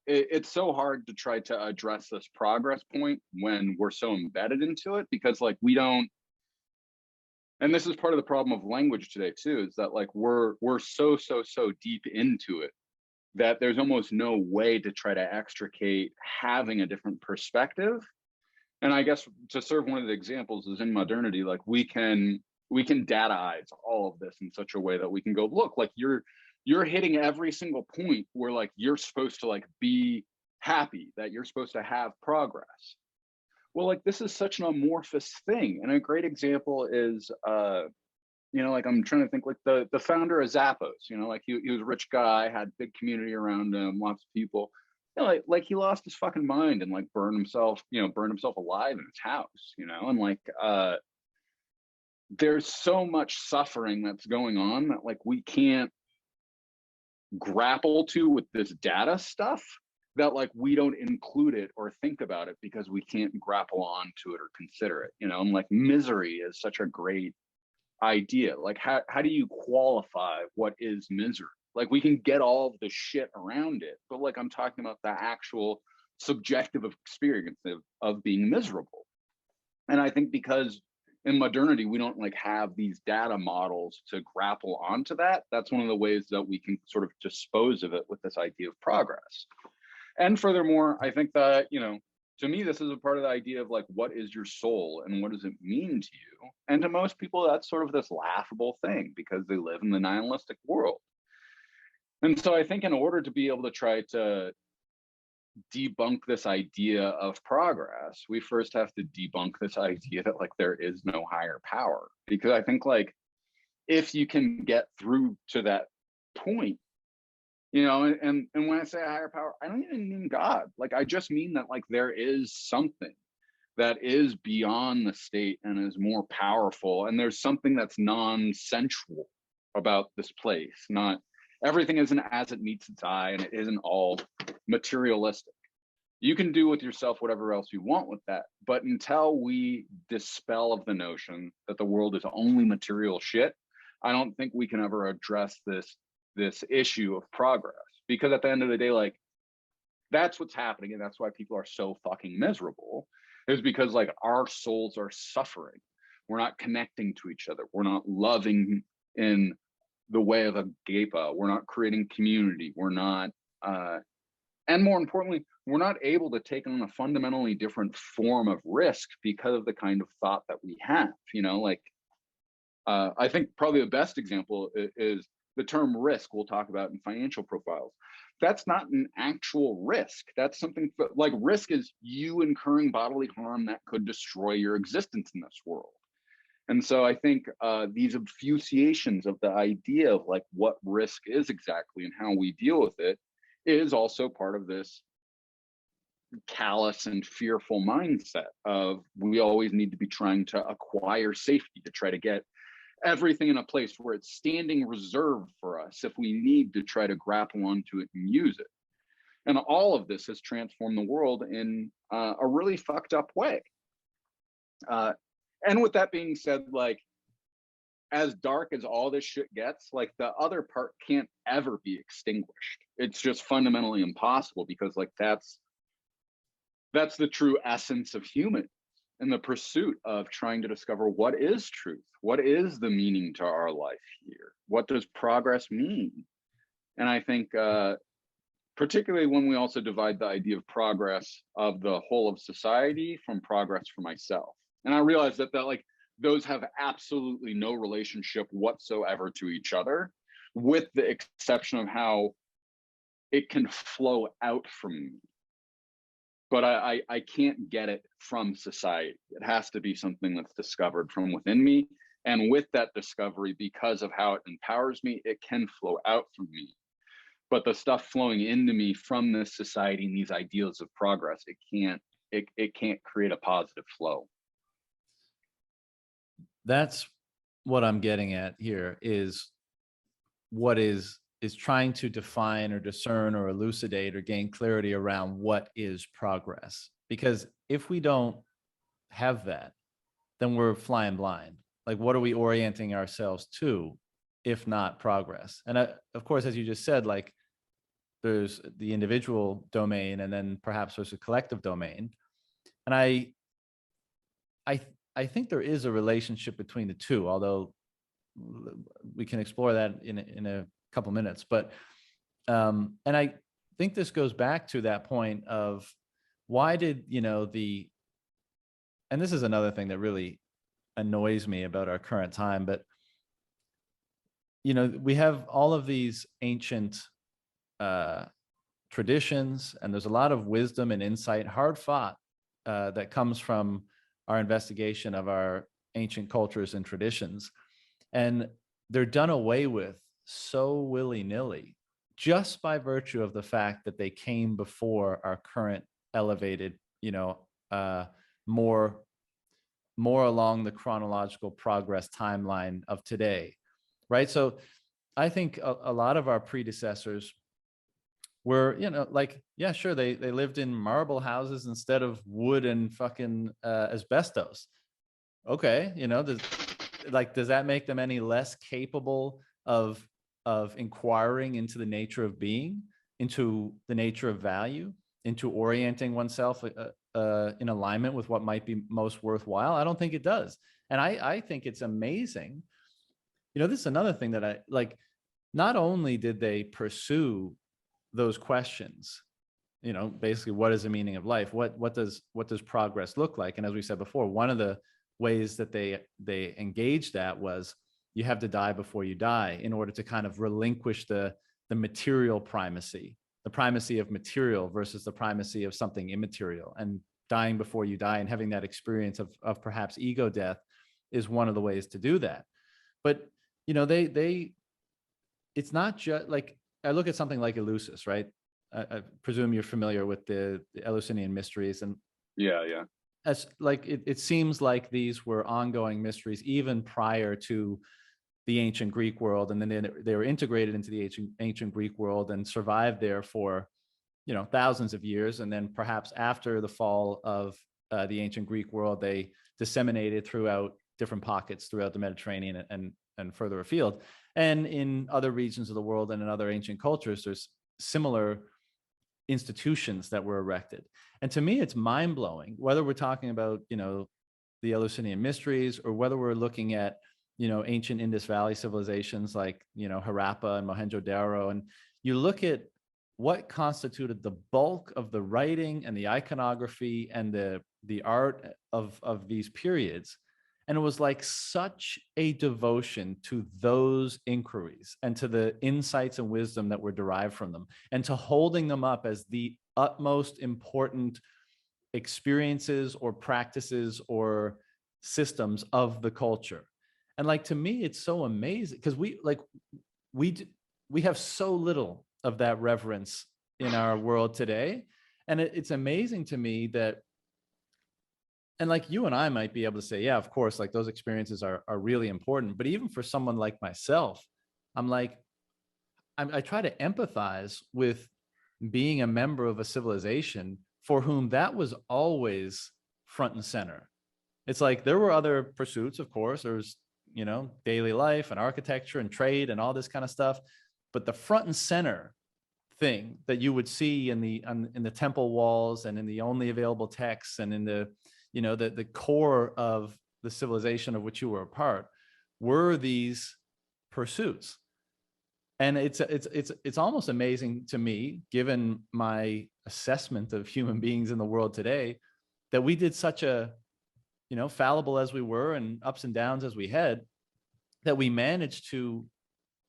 it's so hard to try to address this progress point when we're so embedded into it, because like we don't And this is part of the problem of language today too, is that like we're so deep into it that there's almost no way to try to extricate having a different perspective. And I guess to serve one of the examples is in modernity, like we can dataize all of this in such a way that we can go, look, like you're hitting every single point where like you're supposed to like be happy, that you're supposed to have progress. Well, like this is such an amorphous thing. And a great example is like I'm trying to think like the founder of Zappos, like he was a rich guy, had big community around him, lots of people. Like he lost his fucking mind and like burned himself alive in his house, and like there's so much suffering that's going on that like we can't grapple to with this data stuff, that like we don't include it or think about it because we can't grapple onto it or consider it, and like misery is such a great idea. Like how do you qualify what is misery? Like we can get all of the shit around it, but like I'm talking about the actual subjective experience of being miserable. And I think because in modernity we don't like have these data models to grapple onto that, that's one of the ways that we can sort of dispose of it with this idea of progress. And furthermore, I think that, to me, this is a part of the idea of like, what is your soul and what does it mean to you? And to most people, that's sort of this laughable thing because they live in the nihilistic world. And so I think in order to be able to try to debunk this idea of progress, we first have to debunk this idea that like there is no higher power. Because I think like if you can get through to that point, and when I say higher power, I don't even mean God. Like I just mean that like there is something that is beyond the state and is more powerful, and there's something that's non-sensual about this place. Not everything isn't as it meets its eye, and it isn't all materialistic. You can do with yourself whatever else you want with that, but until we dispel of the notion that the world is only material shit, I don't think we can ever address this issue of progress. Because at the end of the day, like that's what's happening, and that's why people are so fucking miserable, is because like our souls are suffering. We're not connecting to each other. We're not loving in the way of a gepa. We're not creating community. We're not and more importantly, we're not able to take on a fundamentally different form of risk because of the kind of thought that we have. I think probably the best example is the term risk we'll talk about in financial profiles. That's not an actual risk. That's something like risk is you incurring bodily harm that could destroy your existence in this world. And so I think these obfuscations of the idea of like what risk is exactly and how we deal with it is also part of this callous and fearful mindset of we always need to be trying to acquire safety, to try to get everything in a place where it's standing reserved for us if we need to try to grapple onto it and use it. And all of this has transformed the world in a really fucked up way. And with that being said, like as dark as all this shit gets, like the other part can't ever be extinguished. It's just fundamentally impossible because like that's the true essence of humans in the pursuit of trying to discover what is truth, what is the meaning to our life here, what does progress mean. And I think particularly when we also divide the idea of progress of the whole of society from progress for myself. And I realize that like those have absolutely no relationship whatsoever to each other, with the exception of how it can flow out from me. But I can't get it from society. It has to be something that's discovered from within me. And with that discovery, because of how it empowers me, it can flow out from me. But the stuff flowing into me from this society and these ideals of progress, it can't create a positive flow.
That's what I'm getting at here, is what is trying to define or discern or elucidate or gain clarity around what is progress. Because if we don't have that, then we're flying blind. Like, what are we orienting ourselves to, if not progress? And of course, as you just said, like there's the individual domain and then perhaps there's a collective domain. And I think there is a relationship between the two, although we can explore that in a couple minutes. But and I think this goes back to that point of why did, and this is another thing that really annoys me about our current time, but we have all of these ancient traditions, and there's a lot of wisdom and insight, hard fought, that comes from our investigation of our ancient cultures and traditions. And they're done away with so willy-nilly just by virtue of the fact that they came before our current elevated, more along the chronological progress timeline of today, right? So I think a lot of our predecessors were, yeah, sure, they lived in marble houses instead of wood and fucking asbestos. Okay, does that make them any less capable of inquiring into the nature of being, into the nature of value, into orienting oneself in alignment with what might be most worthwhile? I don't think it does. And I think it's amazing. This is another thing that I like. Not only did they pursue those questions, basically, what is the meaning of life? What does progress look like? And as we said before, one of the ways that they engaged that was, you have to die before you die, in order to kind of relinquish the material primacy, the primacy of material versus the primacy of something immaterial. And dying before you die and having that experience of perhaps ego death is one of the ways to do that. But it's not just like, I look at something like Eleusis, right? I presume you're familiar with the Eleusinian mysteries, and
yeah.
as like it seems like these were ongoing mysteries even prior to the ancient Greek world, and then they were integrated into the ancient Greek world and survived there for thousands of years. And then perhaps after the fall of the ancient Greek world, they disseminated throughout different pockets throughout the Mediterranean and further afield. And in other regions of the world and in other ancient cultures, there's similar institutions that were erected. And to me, it's mind-blowing, whether we're talking about, the Eleusinian mysteries, or whether we're looking at, ancient Indus Valley civilizations like, Harappa and Mohenjo-Daro. And you look at what constituted the bulk of the writing and the iconography and the art of these periods. And it was like such a devotion to those inquiries and to the insights and wisdom that were derived from them, and to holding them up as the utmost important experiences or practices or systems of the culture. And like, to me, it's so amazing, because we have so little of that reverence in our world today. And it's amazing to me that, and like, you and I might be able to say, yeah, of course, like those experiences are really important. But even for someone like myself, I'm like, I try to empathize with being a member of a civilization for whom that was always front and center. It's like, there were other pursuits, of course. There was, daily life and architecture and trade and all this kind of stuff. But the front and center thing that you would see in the temple walls and in the only available texts and in the core of the civilization of which you were a part were these pursuits. And it's almost amazing to me, given my assessment of human beings in the world today, that we did such a, fallible as we were and ups and downs as we had, that we managed to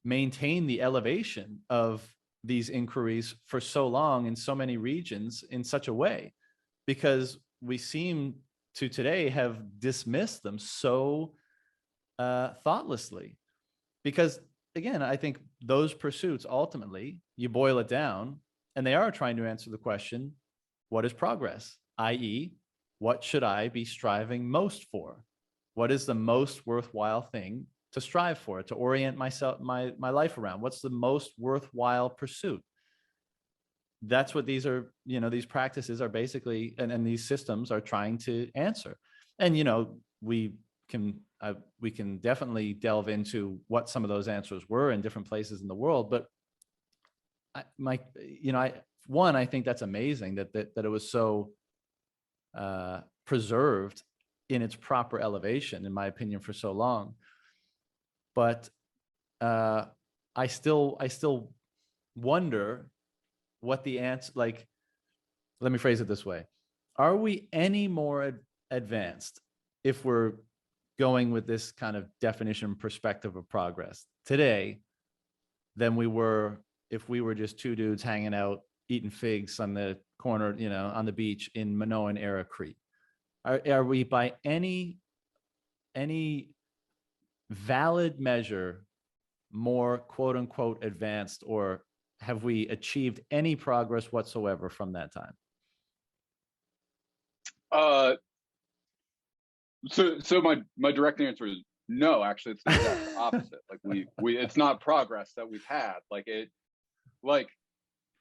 maintain the elevation of these inquiries for so long in so many regions in such a way, because we seem to today have dismissed them so thoughtlessly. Because again, I think those pursuits, ultimately, you boil it down, and they are trying to answer the question, what is progress? i.e., what should I be striving most for? What is the most worthwhile thing to strive for, to orient myself, my life around? What's the most worthwhile pursuit? That's what these are, these practices are basically, and these systems are trying to answer. And, we can definitely delve into what some of those answers were in different places in the world. But I think that's amazing that it was so preserved in its proper elevation, in my opinion, for so long. But I still wonder what the answer, like, let me phrase it this way. Are we any more advanced if we're going with this kind of definition perspective of progress today than we were if we were just two dudes hanging out eating figs on the corner, on the beach in Minoan era Crete? Are we by any valid measure more quote unquote advanced, or have we achieved any progress whatsoever from that time?
So my direct answer is no. Actually, it's the exact opposite. Like we it's not progress that we've had.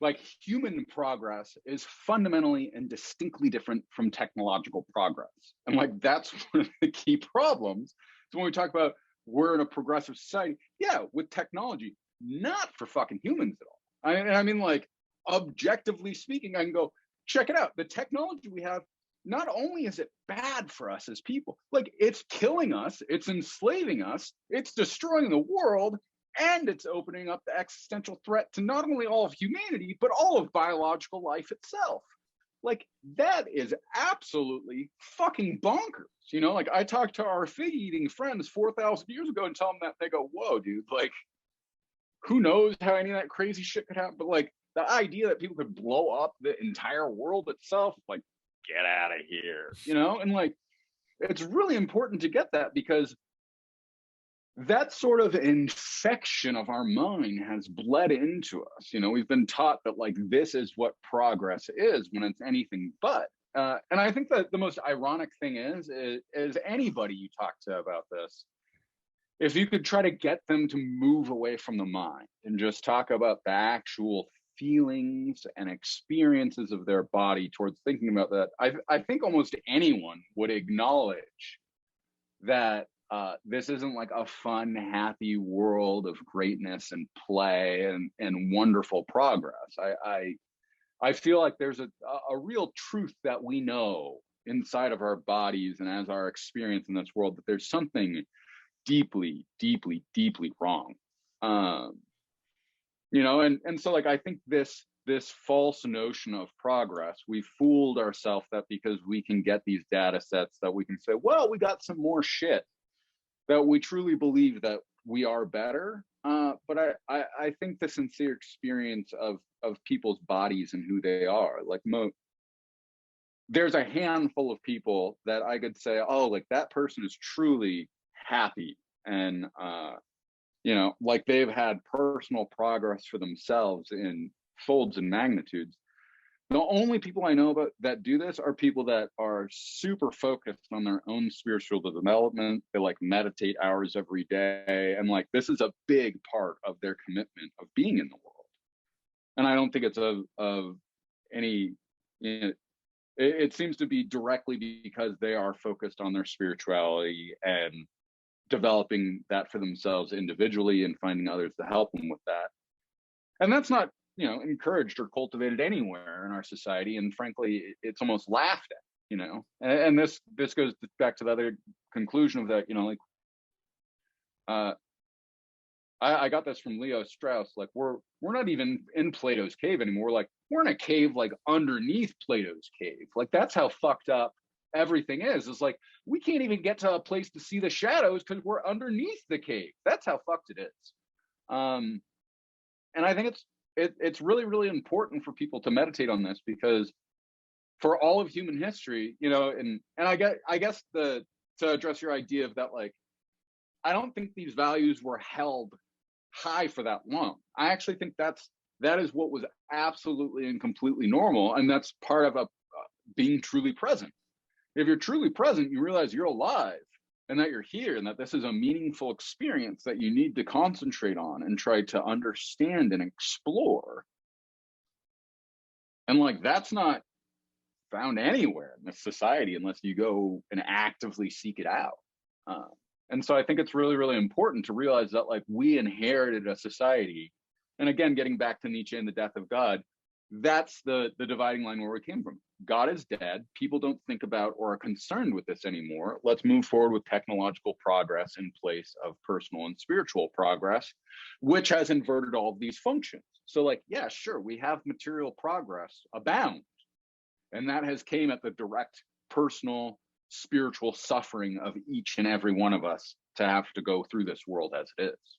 Like human progress is fundamentally and distinctly different from technological progress. And like that's one of the key problems. So when we talk about we're in a progressive society, yeah, with technology, not for fucking humans at all. I mean, like, objectively speaking, I can go, check it out. The technology we have, not only is it bad for us as people, like it's killing us, it's enslaving us, it's destroying the world, and it's opening up the existential threat to not only all of humanity, but all of biological life itself. Like, that is absolutely fucking bonkers. Like I talked to our fig eating friends 4,000 years ago and tell them that, they go, whoa, dude, like, who knows how any of that crazy shit could happen? But like the idea that people could blow up the entire world itself, like, get out of here, And like, it's really important to get that, because that sort of infection of our mind has bled into us. We've been taught that like this is what progress is, when it's anything but. And I think that the most ironic thing is anybody you talk to about this, if you could try to get them to move away from the mind and just talk about the actual feelings and experiences of their body towards thinking about that, I think almost anyone would acknowledge that this isn't like a fun, happy world of greatness and play and wonderful progress. I feel like there's a real truth that we know inside of our bodies and as our experience in this world, that there's something deeply, deeply, deeply wrong. And so like I think this false notion of progress, we fooled ourselves that because we can get these data sets that we can say, well, we got some more shit, that we truly believe that we are better. But I think the sincere experience of people's bodies and who they are, like there's a handful of people that I could say, oh, like that person is truly happy and like they've had personal progress for themselves in folds and magnitudes. The only people I know about that do this are people that are super focused on their own spiritual development. They like meditate hours every day, and like this is a big part of their commitment of being in the world. And I don't think it's of any, it seems to be directly because they are focused on their spirituality and developing that for themselves individually and finding others to help them with that. And that's not, encouraged or cultivated anywhere in our society. And frankly, it's almost laughed at, and this goes back to the other conclusion of that, I got this from Leo Strauss. Like we're not even in Plato's cave anymore. Like we're in a cave, like underneath Plato's cave. Like that's how fucked up everything is. It's like, we can't even get to a place to see the shadows because we're underneath the cave. That's how fucked it is. And I think it's really, really important for people to meditate on this, because for all of human history, and I guess to address your idea of that, like, I don't think these values were held high for that long. I actually think that is what was absolutely and completely normal, and that's part of being truly present. If you're truly present, you realize you're alive and that you're here and that this is a meaningful experience that you need to concentrate on and try to understand and explore. And like, that's not found anywhere in this society unless you go and actively seek it out. And so I think it's really, really important to realize that like we inherited a society. And again, getting back to Nietzsche and the death of God, that's the dividing line where we came from. God is dead. People don't think about or are concerned with this anymore. Let's move forward with technological progress in place of personal and spiritual progress, which has inverted all of these functions. So like, yeah, sure, we have material progress abound, and that has came at the direct personal spiritual suffering of each and every one of us to have to go through this world as it is.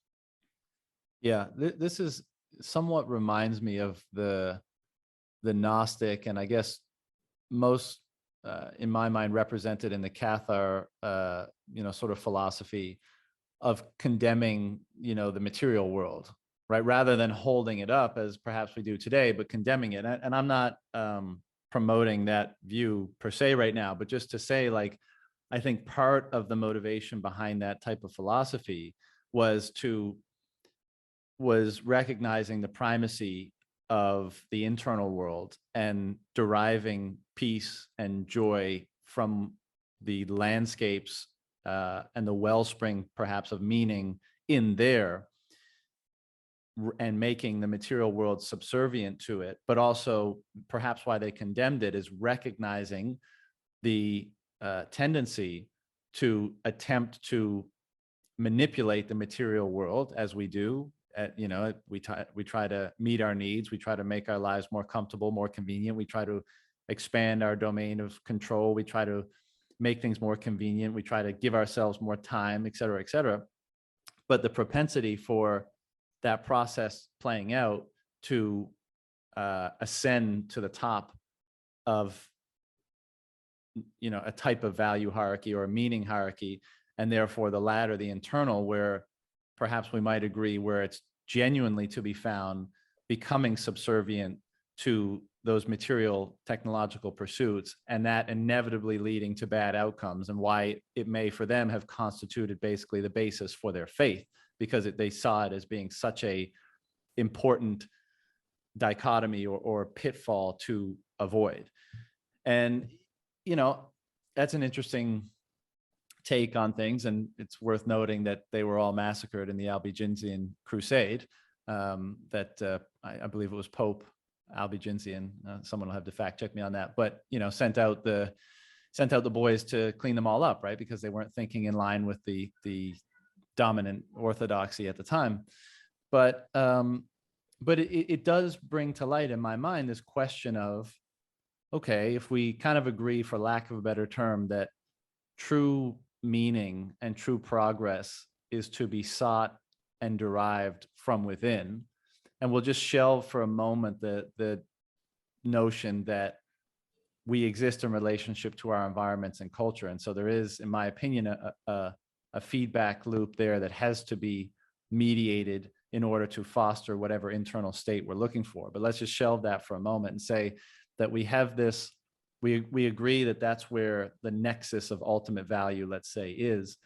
Yeah, this is somewhat reminds me of the Gnostic, and I guess most in my mind represented in the Cathar sort of philosophy of condemning the material world, right, rather than holding it up as perhaps we do today, but condemning it. And I'm not promoting that view per se right now, but just to say, like, I think part of the motivation behind that type of philosophy was recognizing the primacy of the internal world and deriving peace and joy from the landscapes and the wellspring perhaps of meaning in there, and making the material world subservient to it. But also perhaps why they condemned it is recognizing the tendency to attempt to manipulate the material world as we do. We try to meet our needs. We try to make our lives more comfortable, more convenient. We try to expand our domain of control. We try to make things more convenient. We try to give ourselves more time, et cetera, et cetera. But the propensity for that process playing out to ascend to the top of a type of value hierarchy or a meaning hierarchy, and therefore the latter, the internal, where perhaps we might agree, where it's genuinely to be found, becoming subservient to those material technological pursuits, and that inevitably leading to bad outcomes, and why it may for them have constituted basically the basis for their faith, because they saw it as being such a important dichotomy or pitfall to avoid. And that's an interesting take on things, and it's worth noting that they were all massacred in the Albigensian Crusade. I believe it was Pope Albigensian. Someone will have to fact check me on that, but sent out the boys to clean them all up, right? Because they weren't thinking in line with the dominant orthodoxy at the time. But it does bring to light in my mind this question of, okay, if we kind of agree, for lack of a better term, that true meaning and true progress is to be sought and derived from within, and we'll just shelve for a moment the notion that we exist in relationship to our environments and culture. And so there is, in my opinion, a feedback loop there that has to be mediated in order to foster whatever internal state we're looking for. But let's just shelve that for a moment and say that we have this, we agree that that's where the nexus of ultimate value, let's say, is,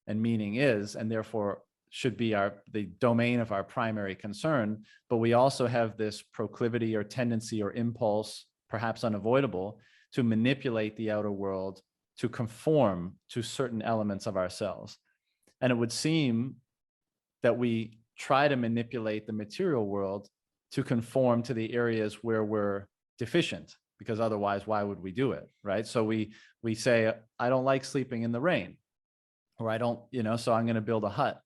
and meaning is, and therefore should be the domain of our primary concern. But we also have this proclivity or tendency or impulse, perhaps unavoidable, to manipulate the outer world to conform to certain elements of ourselves. And it would seem that we try to manipulate the material world to conform to the areas where we're deficient, because otherwise, why would we do it, right? So we say, I don't like sleeping in the rain, or I don't, so I'm going to build a hut,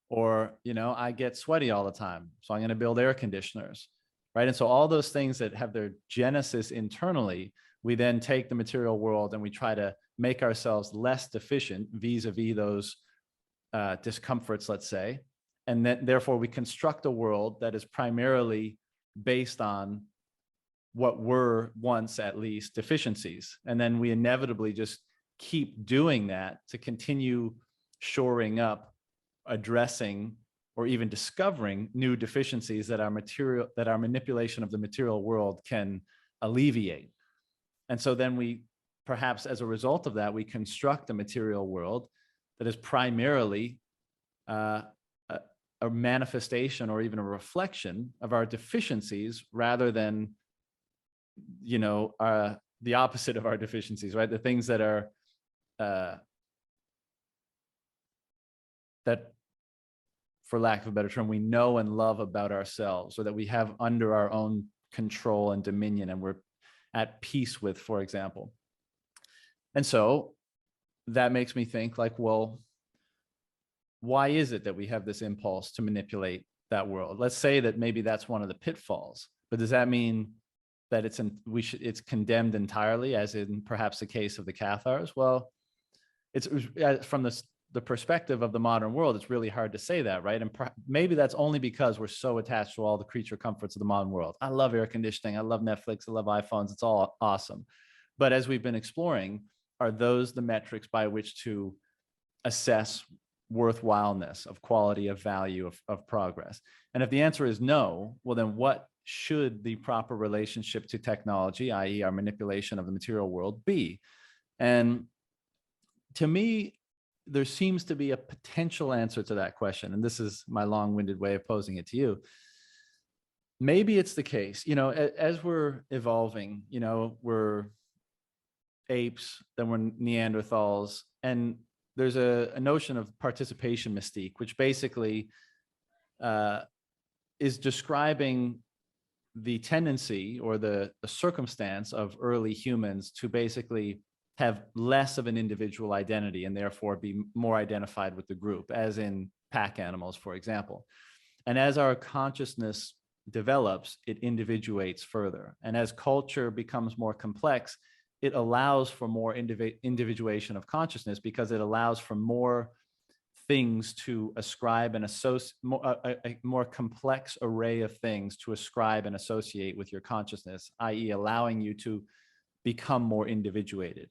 or, I get sweaty all the time, so I'm going to build air conditioners, right? And so all those things that have their genesis internally, we then take the material world and we try to make ourselves less deficient vis-a-vis those discomforts, let's say. And then therefore we construct a world that is primarily based on what were once at least deficiencies. And then we inevitably just keep doing that to continue shoring up, addressing, or even discovering new deficiencies that our manipulation of the material world can alleviate. And so then we, perhaps as a result of that, we construct a material world that is primarily a manifestation or even a reflection of our deficiencies, rather than, the opposite of our deficiencies, right? The things that are, that, for lack of a better term, we know and love about ourselves, or that we have under our own control and dominion and we're at peace with, for example. And so that makes me think like, well, why is it that we have this impulse to manipulate that world? Let's say that maybe that's one of the pitfalls, but does that mean that it's condemned entirely, as in perhaps the case of the Cathars? Well, it's from the perspective of the modern world, it's really hard to say that, right? And maybe that's only because we're so attached to all the creature comforts of the modern world. I love air conditioning, I love Netflix, I love iPhones, it's all awesome. But as we've been exploring, are those the metrics by which to assess worthwhileness, of quality, of value, of progress? And if the answer is no, well, then what should the proper relationship to technology, i.e. our manipulation of the material world, be? And to me, there seems to be a potential answer to that question. And this is my long-winded way of posing it to you. Maybe it's the case, as we're evolving, we're apes, then we're Neanderthals, and there's a notion of participation mystique, which basically is describing the tendency or the circumstance of early humans to basically have less of an individual identity and therefore be more identified with the group, as in pack animals, for example. And as our consciousness develops, it individuates further. And as culture becomes more complex, it allows for more individuation of consciousness, because it allows for more things to ascribe and associate, a more complex array of things to ascribe and associate with your consciousness, i.e. allowing you to become more individuated.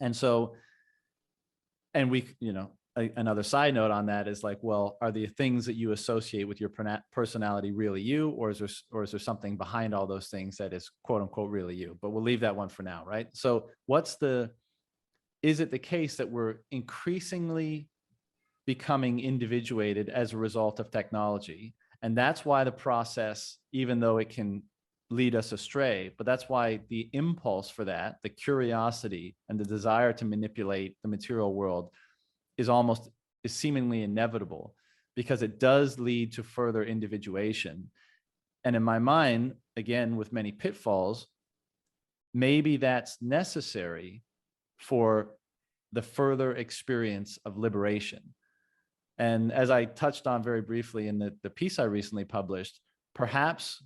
And so, and we, another side note on that is like, well, are the things that you associate with your personality really you, or is there something behind all those things that is quote unquote really you? But we'll leave that one for now, right? So is it the case that we're increasingly becoming individuated as a result of technology? And that's why the process, even though it can lead us astray, but that's why the impulse for that, the curiosity and the desire to manipulate the material world is seemingly inevitable, because it does lead to further individuation. And in my mind, again, with many pitfalls, maybe that's necessary for the further experience of liberation. And as I touched on very briefly in the piece I recently published, perhaps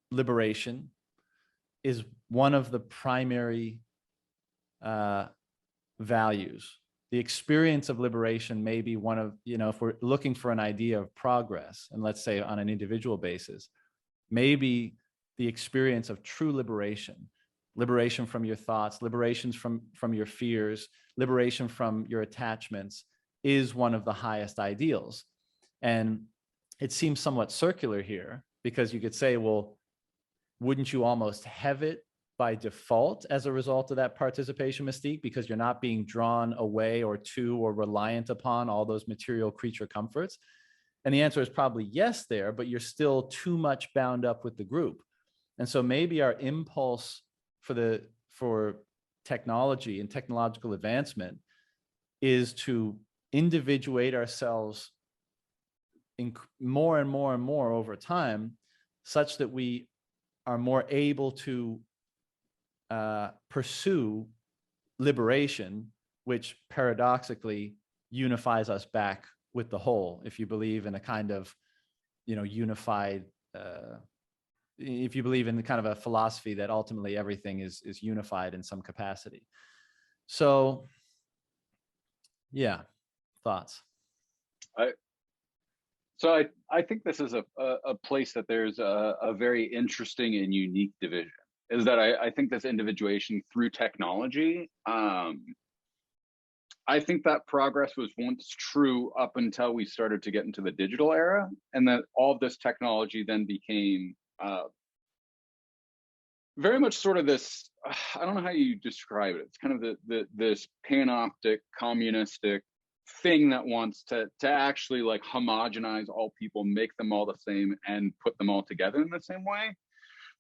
liberation is one of the primary values. The experience of liberation may be one of, if we're looking for an idea of progress, and let's say on an individual basis, maybe the experience of true liberation from your thoughts, liberation from your fears, liberation from your attachments, is one of the highest ideals. And it seems somewhat circular here, because you could say, well, wouldn't you almost have it by default as a result of that participation mystique, because you're not being drawn away or to or reliant upon all those material creature comforts? And the answer is probably yes there, but you're still too much bound up with the group. And so maybe our impulse for technology and technological advancement is to individuate ourselves more and more and more over time, such that we are more able to pursue liberation, which paradoxically unifies us back with the whole. If you believe in a kind of, unified, if you believe in the kind of a philosophy that ultimately everything is unified in some capacity. So, yeah, thoughts.
So I think this is a place that there's a very interesting and unique division, is that I think this individuation through technology, I think that progress was once true up until we started to get into the digital era, and that all of this technology then became very much sort of this, I don't know how you describe it. It's kind of this panoptic, communistic thing that wants to actually like homogenize all people, make them all the same, and put them all together in the same way.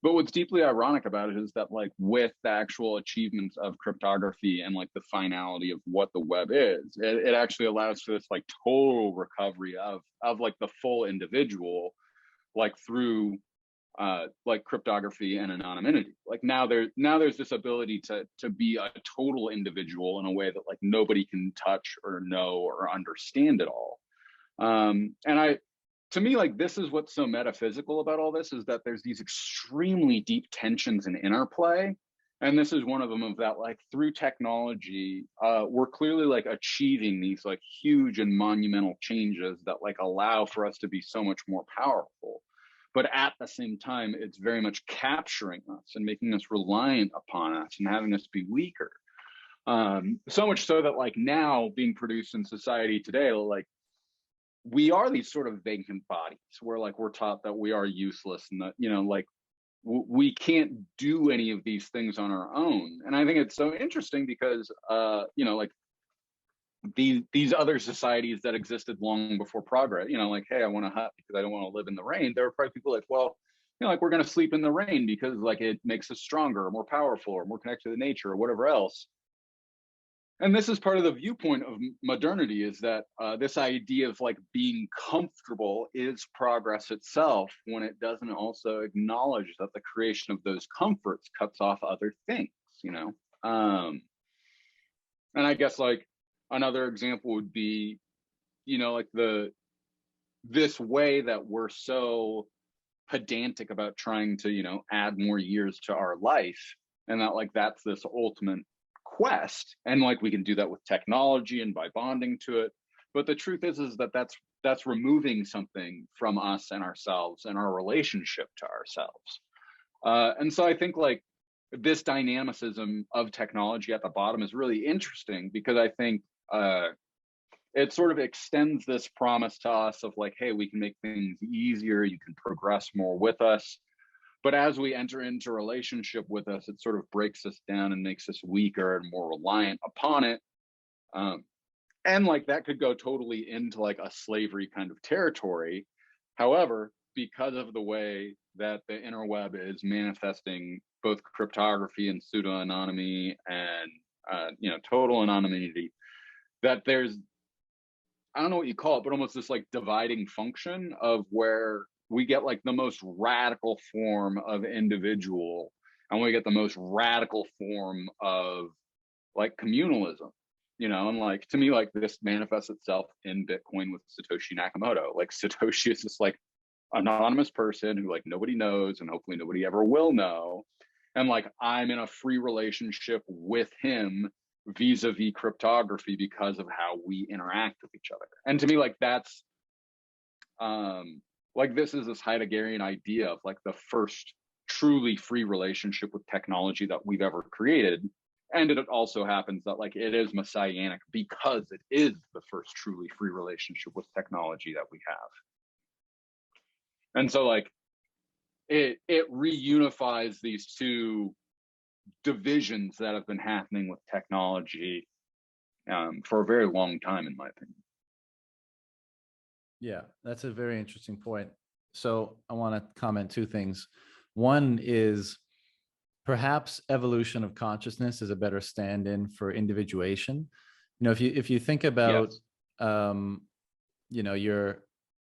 But what's deeply ironic about it is that, like, with the actual achievements of cryptography and like the finality of what the web is, it actually allows for this like total recovery of like the full individual, like through like cryptography and anonymity. Like now there's this ability to be a total individual in a way that like nobody can touch or know or understand at all. And to me, like this is what's so metaphysical about all this, is that there's these extremely deep tensions and interplay. And this is one of them, of that, like through technology, we're clearly like achieving these like huge and monumental changes that like allow for us to be so much more powerful. But at the same time, it's very much capturing us and making us reliant upon us and having us be weaker. So much so that like now being produced in society today, like we are these sort of vacant bodies where like we're taught that we are useless and that, you know, like we can't do any of these things on our own. And I think it's so interesting because, you know, like these other societies that existed long before progress, you know, like, hey, I want a hut because I don't want to live in the rain. There were probably people like, well, you know, like we're going to sleep in the rain because like it makes us stronger or more powerful or more connected to nature or whatever else. And this is part of the viewpoint of modernity, is that this idea of like being comfortable is progress itself, when it doesn't also acknowledge that the creation of those comforts cuts off other things, you know? And I guess like another example would be, you know, like this way that we're so pedantic about trying to, you know, add more years to our life, and that like that's this ultimate quest, and like we can do that with technology and by bonding to it. But the truth is that that's removing something from us and ourselves and our relationship to ourselves. And so I think like this dynamicism of technology at the bottom is really interesting, because I think it sort of extends this promise to us of like, hey, we can make things easier, you can progress more with us. But as we enter into relationship with us, it sort of breaks us down and makes us weaker and more reliant upon it. And like that could go totally into like a slavery kind of territory. However, because of the way that the interweb is manifesting both cryptography and pseudo-anonymity and you know, total anonymity, that there's, I don't know what you call it, but almost this like dividing function of where we get like the most radical form of individual, and we get the most radical form of like communalism, you know. And like to me, like this manifests itself in Bitcoin with Satoshi Nakamoto. Like Satoshi is this like anonymous person who like nobody knows and hopefully nobody ever will know, and like I'm in a free relationship with him vis-a-vis cryptography because of how we interact with each other. And to me, like that's like this is this Heideggerian idea of like the first truly free relationship with technology that we've ever created. And it also happens that like it is messianic because it is the first truly free relationship with technology that we have. And so like it reunifies these two divisions that have been happening with technology for a very long time, in my opinion.
Yeah, that's a very interesting point. So I want to comment two things. One is perhaps evolution of consciousness is a better stand-in for individuation. You know, if you think about, yes. You know,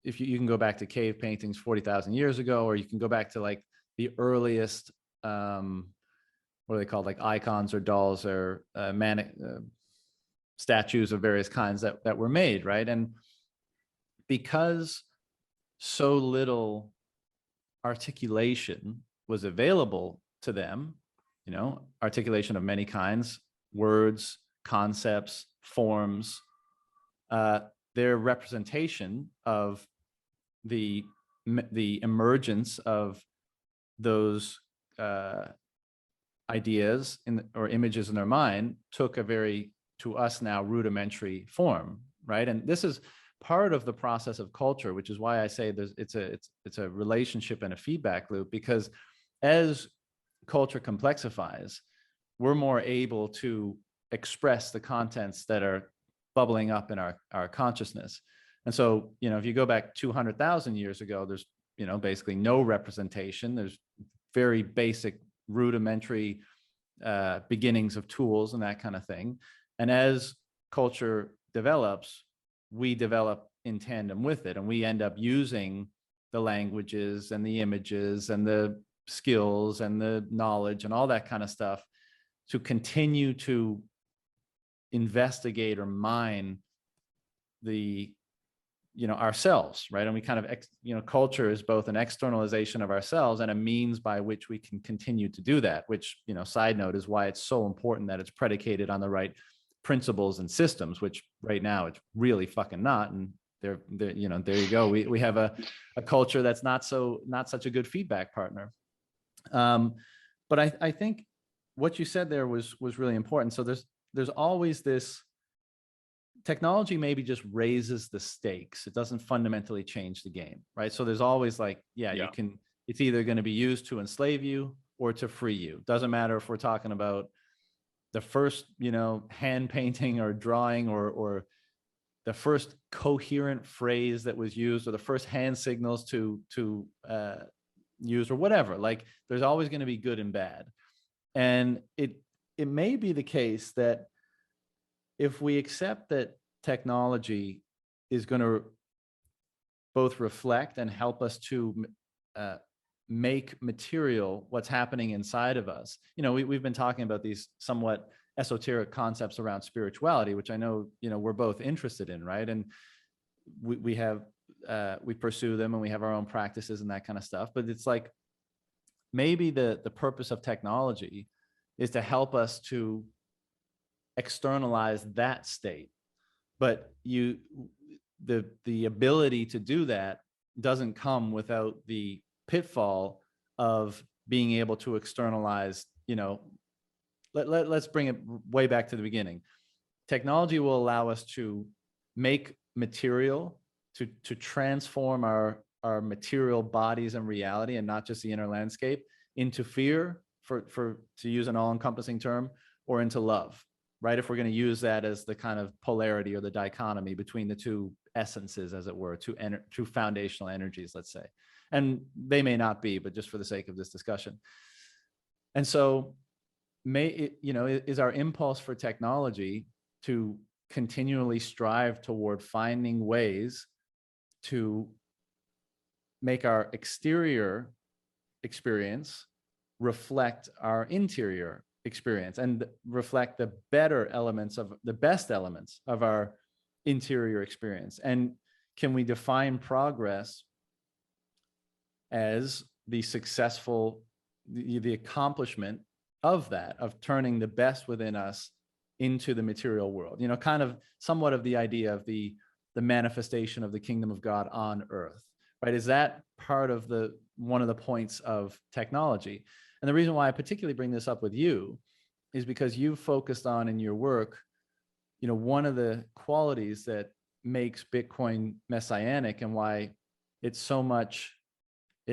if you can go back to cave paintings 40,000 years ago, or you can go back to like the earliest, what are they called, like icons or dolls or statues of various kinds that were made, right? And because so little articulation was available to them, you know, articulation of many kinds, words, concepts, forms, their representation of the emergence of those ideas or images in their mind took a very, to us now, rudimentary form, right? And this is part of the process of culture, which is why I say it's a relationship and a feedback loop, because as culture complexifies, we're more able to express the contents that are bubbling up in our consciousness. And so, you know, if you go back 200,000 years ago, there's, you know, basically no representation. There's very basic rudimentary beginnings of tools and that kind of thing. And as culture develops, we develop in tandem with it, and we end up using the languages and the images and the skills and the knowledge and all that kind of stuff to continue to investigate or mine the, ourselves, right? And we kind of, culture is both an externalization of ourselves and a means by which we can continue to do that, which, side note, is why it's so important that it's predicated on the right principles and systems, which right now it's really fucking not. And there you go. We have a culture that's not such a good feedback partner. But I think what you said there was really important. So there's always this. Technology maybe just raises the stakes. It doesn't fundamentally change the game, right? So there's always like, it's either going to be used to enslave you or to free you. Doesn't matter if we're talking about the first, hand painting or drawing or the first coherent phrase that was used or the first hand signals to use or whatever. Like there's always going to be good and bad. And it may be the case that if we accept that technology is going to both reflect and help us to make material what's happening inside of us, we've been talking about these somewhat esoteric concepts around spirituality, which I know, we're both interested in, right? And we pursue them and we have our own practices and that kind of stuff. But it's like maybe the purpose of technology is to help us to externalize that state, but the ability to do that doesn't come without the pitfall of being able to externalize. Let's bring it way back to the beginning. Technology will allow us to make material, to transform our material bodies and reality, and not just the inner landscape, into fear, to use an all-encompassing term, or into love. Right? If we're going to use that as the kind of polarity or the dichotomy between the two essences, as it were, two foundational energies, let's say. And they may not be, but just for the sake of this discussion. And so is our impulse for technology to continually strive toward finding ways to make our exterior experience reflect our interior experience and reflect the best elements of our interior experience? And can we define progress as the accomplishment of that, of turning the best within us into the material world? Kind of somewhat of the idea of the manifestation of the kingdom of God on earth, right? Is that part of one of the points of technology? And the reason why I particularly bring this up with you is because you've focused on in your work, one of the qualities that makes Bitcoin messianic and why it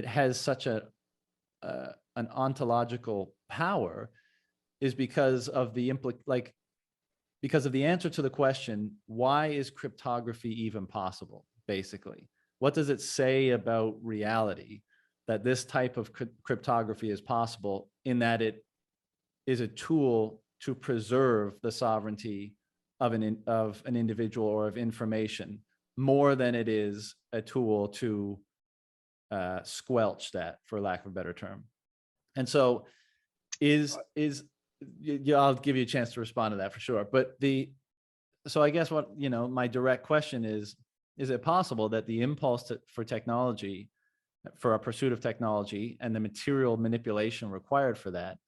has such an ontological power is because of because of the answer to the question, why is cryptography even possible? Basically, what does it say about reality that this type of cryptography is possible, in that it is a tool to preserve the sovereignty of an individual or of information, more than it is a tool to squelch that, for lack of a better term? And so I'll give you a chance to respond to that for sure. But so I guess what, my direct question is it possible that the impulse for technology, for a pursuit of technology and the material manipulation required for that,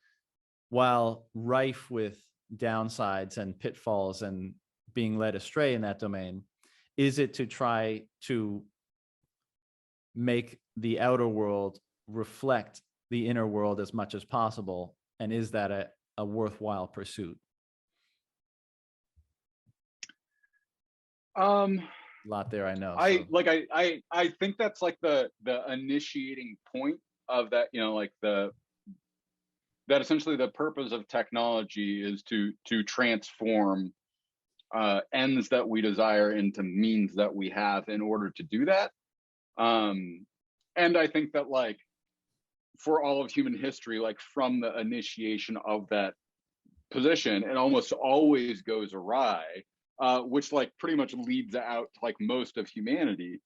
while rife with downsides and pitfalls and being led astray in that domain, is it to try to make the outer world reflect the inner world as much as possible? And is that a worthwhile pursuit? A lot there, I know.
I think that's like the initiating point of that, that essentially the purpose of technology is to transform ends that we desire into means that we have in order to do that. And I think that for all of human history, from the initiation of that position, it almost always goes awry, which pretty much leads out to most of humanity.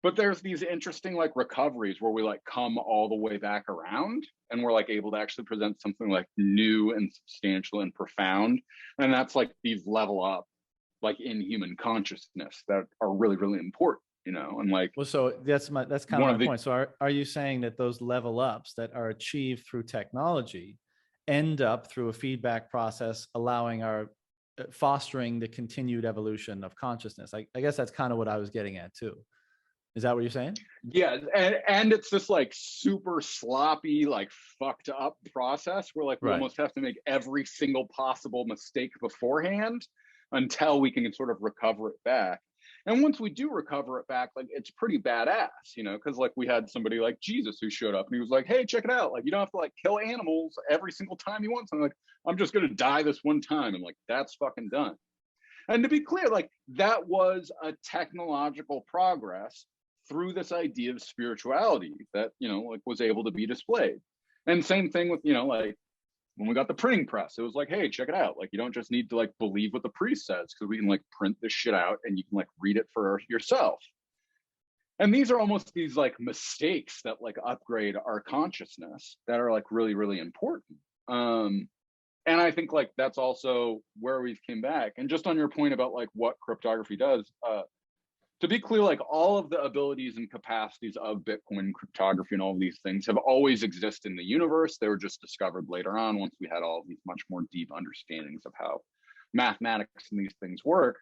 But there's these interesting like recoveries where we like come all the way back around and we're like able to actually present something like new and substantial and profound. And that's like these level up like in human consciousness that are really, really important, you know, and like
Well, so that's kind of
one
my
of the
point. So are you saying that those level ups that are achieved through technology end up through a feedback process, allowing our fostering the continued evolution of consciousness? I guess that's kind of what I was getting at too. Is that what you're saying?
yeah, and it's this like super sloppy, like fucked up process where like we
Right.
almost have to make every single possible mistake beforehand until we can sort of recover it back. And once we do recover it back, like it's pretty badass, you know, because like we had somebody like Jesus who showed up and he was like, hey, check it out. Like you don't have to like kill animals every single time you want something. Like, I'm just gonna die this one time. And like that's fucking done. And to be clear, like that was a technological progress through this idea of spirituality that, you know, like was able to be displayed. And same thing with, you know, like when we got the printing press, it was like, hey, check it out. Like you don't just need to like believe what the priest says because we can like print this shit out and you can like read it for yourself. And these are almost these like mistakes that like upgrade our consciousness that are like really, really important. And I think like that's also where we've came back. And just on your point about like what cryptography does, to be clear, like all of the abilities and capacities of Bitcoin cryptography and all of these things have always existed in the universe. They were just discovered later on once we had all of these much more deep understandings of how mathematics and these things work.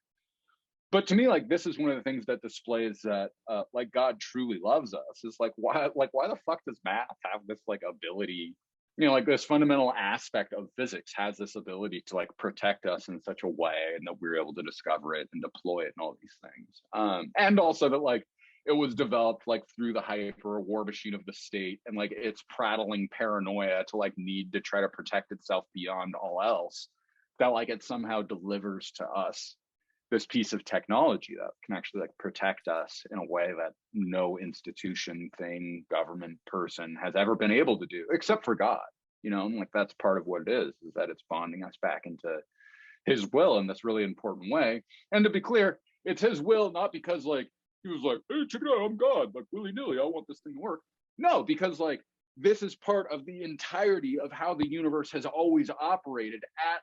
But to me, like this is one of the things that displays that like God truly loves us. Is like why the fuck does math have this like ability, you know, like this fundamental aspect of physics has this ability to like protect us in such a way and that we were able to discover it and deploy it and all these things. And also that like it was developed like through the hyper war machine of the state and like its prattling paranoia to like need to try to protect itself beyond all else, that like it somehow delivers to us this piece of technology that can actually like protect us in a way that no institution, thing, government, person has ever been able to do, except for God, you know, and like that's part of what it is that it's bonding us back into his will in this really important way. And to be clear, it's his will, not because like he was like, hey, check it out, I'm God, like willy-nilly, I want this thing to work. No, because like this is part of the entirety of how the universe has always operated at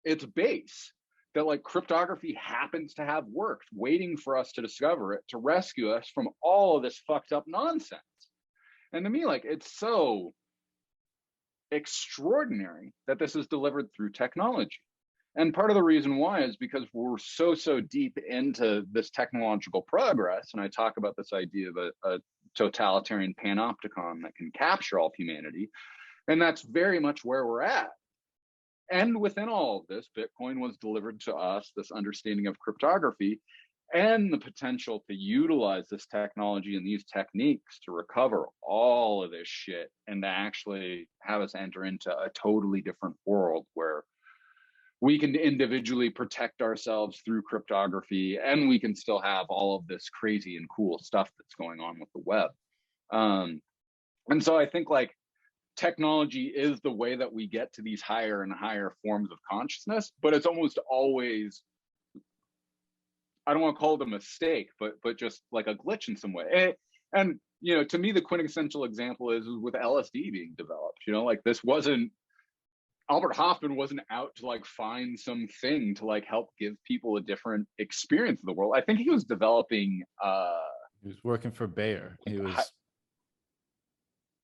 its base, that like cryptography happens to have worked, waiting for us to discover it, to rescue us from all of this fucked up nonsense. And to me, like it's so extraordinary that this is delivered through technology. And part of the reason why is because we're so deep into this technological progress. And I talk about this idea of a totalitarian panopticon that can capture all of humanity. And that's very much where we're at. And within all of this, Bitcoin was delivered to us, this understanding of cryptography and the potential to utilize this technology and these techniques to recover all of this shit and to actually have us enter into a totally different world where we can individually protect ourselves through cryptography and we can still have all of this crazy and cool stuff that's going on with the web. And so I think like technology is the way that we get to these higher and higher forms of consciousness, but it's almost always, I don't want to call it a mistake, but just like a glitch in some way. And you know, to me, the quintessential example is with LSD being developed. You know, like this wasn't, Albert Hoffman wasn't out to like find something to like help give people a different experience of the world. I think he was developing.
He was working for Bayer.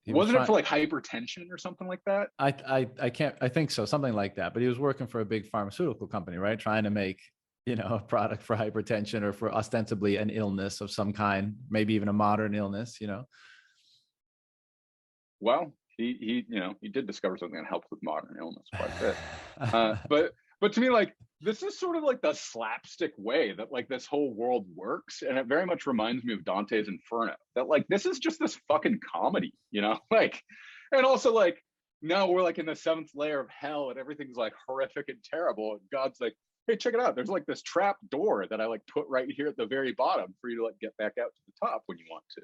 Wasn't it for like hypertension or something like that?
I think so, something like that. But he was working for a big pharmaceutical company, right? Trying to make, you know, a product for hypertension or for ostensibly an illness of some kind, maybe even a modern illness, you know.
Well, he you know, he did discover something that helps with modern illness quite a bit. But to me, like this is sort of like the slapstick way that like this whole world works, and it very much reminds me of Dante's Inferno. That like this is just this fucking comedy, you know, like, and also like now we're like in the seventh layer of hell, and everything's like horrific and terrible, and God's like, hey, check it out. There's like this trap door that I like put right here at the very bottom for you to like get back out to the top when you want to.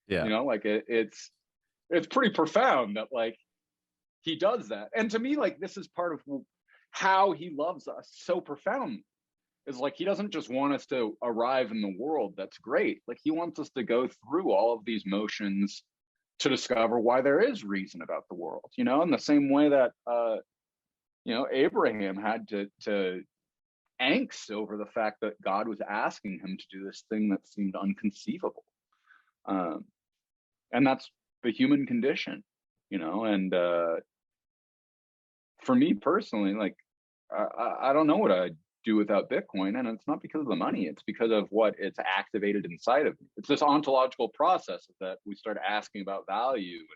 Yeah,
you know, like it's pretty profound that like he does that. And to me, like this is part of how he loves us so profoundly. is like he doesn't just want us to arrive in the world that's great. Like he wants us to go through all of these motions to discover why there is reason about the world, you know, in the same way that you know, Abraham had to angst over the fact that God was asking him to do this thing that seemed unconceivable. And that's the human condition, you know. And for me personally, like I don't know what I'd do without Bitcoin, and it's not because of the money, it's because of what it's activated inside of me. It's this ontological process that we start asking about value and,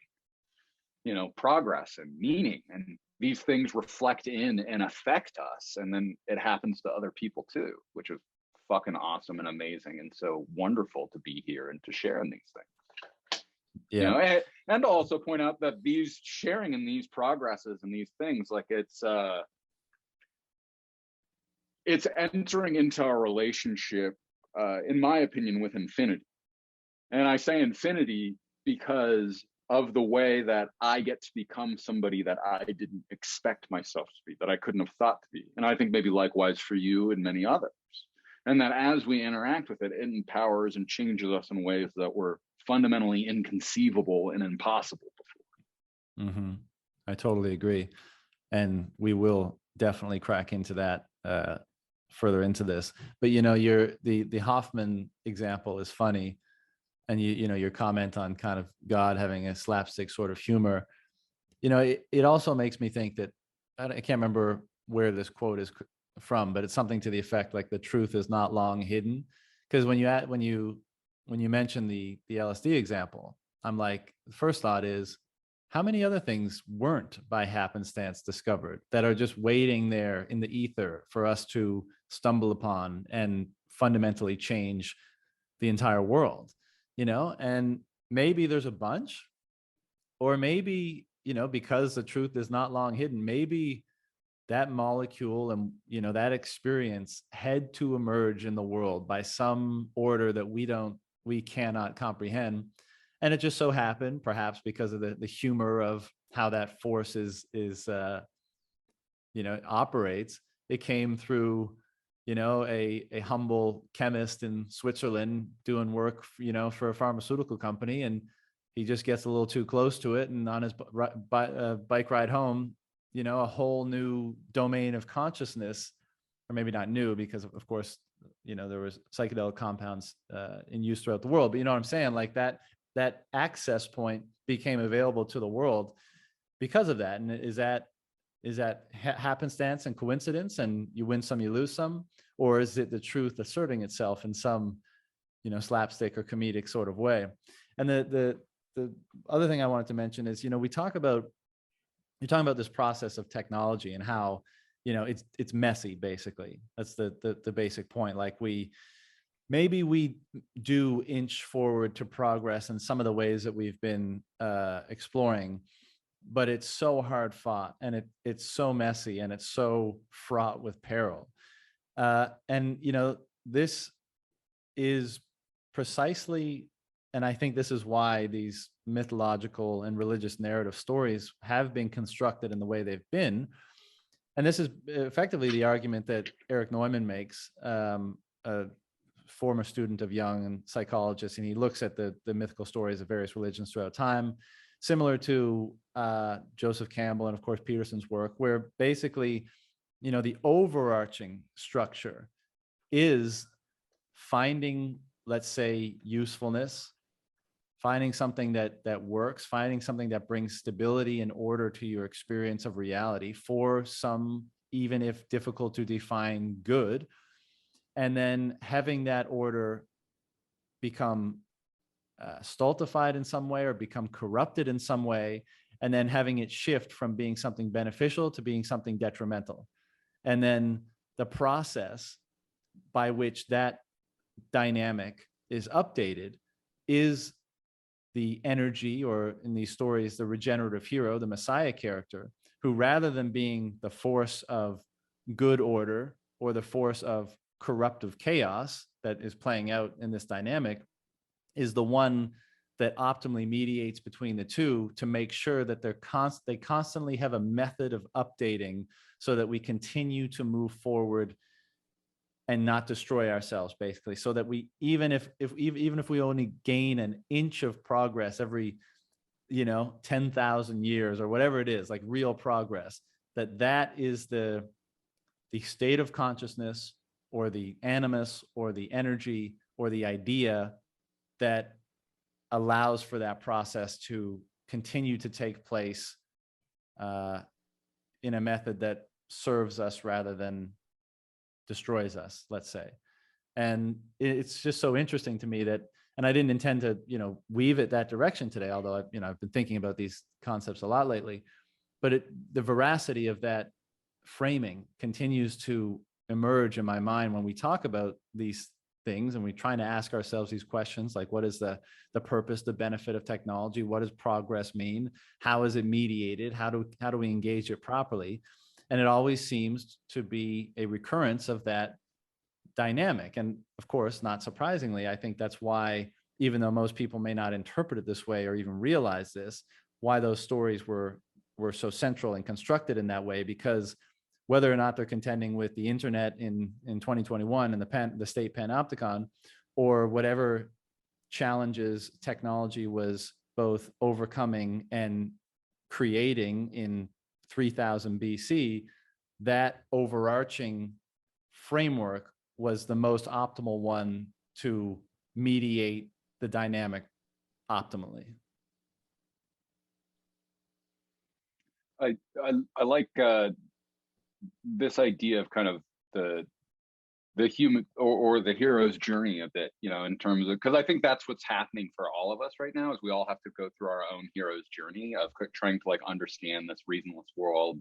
you know, progress and meaning, and these things reflect in and affect us, and then it happens to other people too, which is fucking awesome and amazing and so wonderful to be here and to share in these things.
Yeah.
You know, and to also point out that these sharing in these progresses and these things, like it's entering into a relationship, in my opinion, with infinity. And I say infinity because of the way that I get to become somebody that I didn't expect myself to be, that I couldn't have thought to be. And I think maybe likewise for you and many others. And that as we interact with it, it empowers and changes us in ways that were fundamentally inconceivable and impossible before.
Mm-hmm. I totally agree. And we will definitely crack into that further into this. But, you know, the Hoffman example is funny. And you know, your comment on kind of God having a slapstick sort of humor, you know, it also makes me think that I can't remember where this quote is from, but it's something to the effect like the truth is not long hidden. Because when you mention the LSD example, I'm like, the first thought is, how many other things weren't by happenstance discovered that are just waiting there in the ether for us to stumble upon and fundamentally change the entire world? You know, and maybe there's a bunch, or maybe, you know, because the truth is not long hidden, maybe that molecule and, you know, that experience had to emerge in the world by some order that we cannot comprehend. And it just so happened, perhaps because of the humor of how that force is you know, operates, it came through, you know, a humble chemist in Switzerland doing work, you know, for a pharmaceutical company. And he just gets a little too close to it. And on his bike ride home, you know, a whole new domain of consciousness, or maybe not new, because of course, you know, there was psychedelic compounds in use throughout the world. But you know what I'm saying? Like that access point became available to the world because of that. And is that happenstance and coincidence, and you win some, you lose some? Or is it the truth asserting itself in some, you know, slapstick or comedic sort of way? And the other thing I wanted to mention is, you know, you're talking about this process of technology and how, you know, it's messy, basically. That's the basic point. Like maybe we do inch forward to progress in some of the ways that we've been exploring, but it's so hard fought, and it's so messy, and it's so fraught with peril. And, you know, this is precisely, and I think this is why these mythological and religious narrative stories have been constructed in the way they've been. And this is effectively the argument that Eric Neumann makes, a former student of Jung and psychologist, and he looks at the mythical stories of various religions throughout time, similar to Joseph Campbell and, of course, Peterson's work, where basically, you know, the overarching structure is finding, let's say, usefulness, finding something that works, finding something that brings stability and order to your experience of reality for some, even if difficult to define, good, and then having that order become stultified in some way or become corrupted in some way, and then having it shift from being something beneficial to being something detrimental. And then the process by which that dynamic is updated is the energy, or in these stories, the regenerative hero, the Messiah character, who, rather than being the force of good order or the force of corruptive chaos that is playing out in this dynamic, is the one that optimally mediates between the two to make sure that they constantly have a method of updating so that we continue to move forward and not destroy ourselves, basically, so that we, even if we only gain an inch of progress every 10,000 years or whatever it is, like real progress, that is the state of consciousness or the animus or the energy or the idea that allows for that process to continue to take place in a method that serves us rather than destroys us, let's say. And it's just so interesting to me that, and I didn't intend to, weave it that direction today, although I've been thinking about these concepts a lot lately, but the veracity of that framing continues to emerge in my mind when we talk about these things and we try to ask ourselves these questions, like what is the purpose, the benefit of technology? What does progress mean? How is it mediated? How do we engage it properly? And it always seems to be a recurrence of that dynamic. And of course, not surprisingly, I think that's why, even though most people may not interpret it this way or even realize this, why those stories were so central and constructed in that way, because whether or not they're contending with the internet in 2021 and the state panopticon, or whatever challenges technology was both overcoming and creating in 3000 BC, that overarching framework was the most optimal one to mediate the dynamic optimally.
I like this idea of kind of the human or the hero's journey a bit, in terms of, because I think that's what's happening for all of us right now, is we all have to go through our own hero's journey of trying to understand this reasonless world,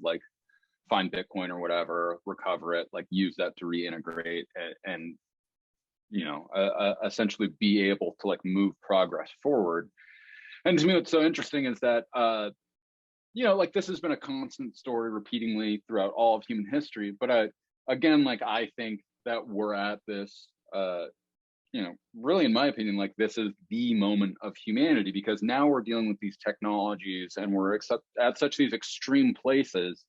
find Bitcoin or whatever, recover it, use that to reintegrate and essentially be able to move progress forward. And to me, what's so interesting is that this has been a constant story repeatedly throughout all of human history. But again, I think that we're at this, really, in my opinion, this is the moment of humanity, because now we're dealing with these technologies and we're at such these extreme places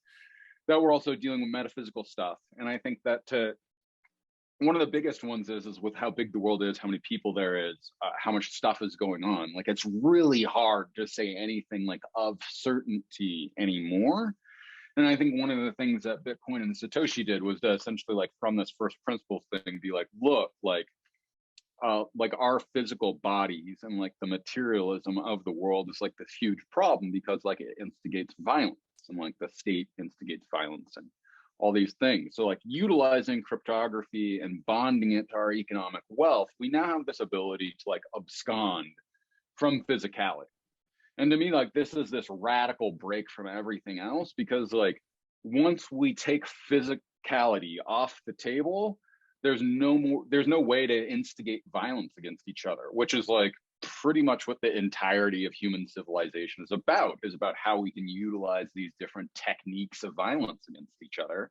that we're also dealing with metaphysical stuff. And I think that one of the biggest ones is with how big the world is, how many people there is, how much stuff is going on. It's really hard to say anything of certainty anymore. And I think one of the things that Bitcoin and Satoshi did was to essentially from this first principles thing, be look, our physical bodies and the materialism of the world is this huge problem, because it instigates violence, and the state instigates violence and all these things. So utilizing cryptography and bonding it to our economic wealth, we now have this ability to abscond from physicality. And to me, this is this radical break from everything else, because once we take physicality off the table, there's no way to instigate violence against each other, which is pretty much what the entirety of human civilization is about how we can utilize these different techniques of violence against each other.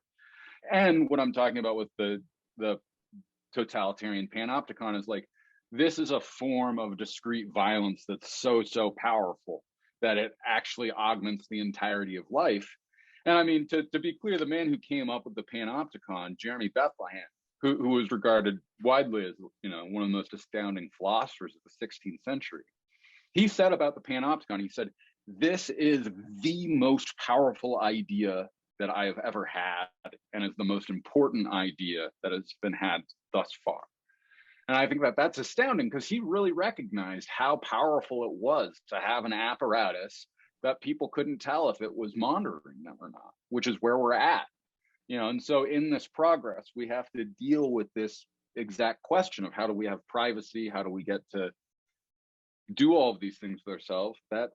And what I'm talking about with the totalitarian panopticon is this is a form of discrete violence that's so powerful that it actually augments the entirety of life. And I mean, to be clear, the man who came up with the panopticon, Jeremy Bethlehem, who was regarded widely as one of the most astounding philosophers of the 16th century, he said about the panopticon, he said, "This is the most powerful idea that I have ever had, and is the most important idea that has been had thus far." And I think that that's astounding, because he really recognized how powerful it was to have an apparatus that people couldn't tell if it was monitoring them or not, which is where we're at. And so in this progress, we have to deal with this exact question of how do we have privacy? How do we get to do all of these things with ourselves that,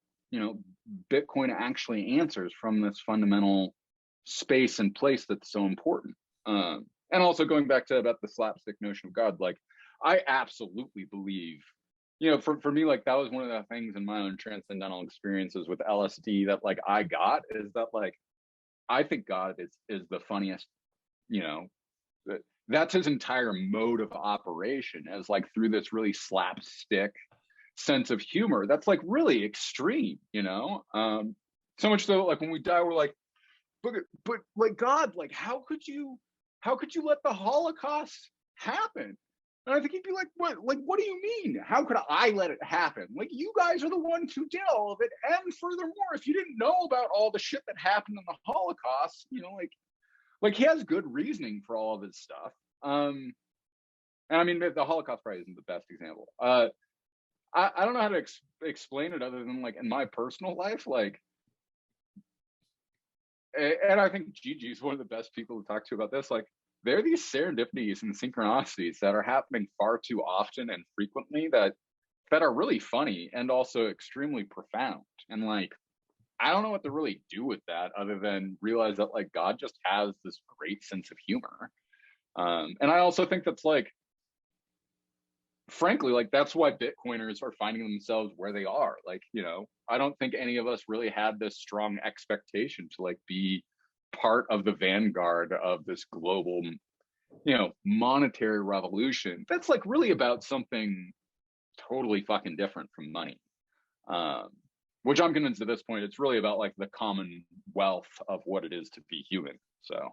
Bitcoin actually answers from this fundamental space and place that's so important. And also going back to about the slapstick notion of God, I absolutely believe, for me, that was one of the things in my own transcendental experiences with LSD that I got, is that I think God is the funniest, that's his entire mode of operation, as through this really slapstick sense of humor that's really extreme, so much so when we die, we're but God, how could you let the Holocaust happen. And I think he'd be like, what do you mean? How could I let it happen? Like, you guys are the ones who did all of it. And furthermore, if you didn't know about all the shit that happened in the Holocaust, like he has good reasoning for all of his stuff. And I mean, the Holocaust probably isn't the best example. I don't know how to explain it other than like in my personal life, like, and I think Gigi is one of the best people to talk to about this. Like, there are these serendipities and synchronicities that are happening far too often and frequently that are really funny and also extremely profound. And like, I don't know what to really do with that other than realize that like God just has this great sense of humor. And I also think that's like, frankly, like that's why Bitcoiners are finding themselves where they are. Like, I don't think any of us really had this strong expectation to like be part of the vanguard of this global, monetary revolution. That's like really about something totally fucking different from money. Which I'm convinced at this point, it's really about like the common wealth of what it is to be human. So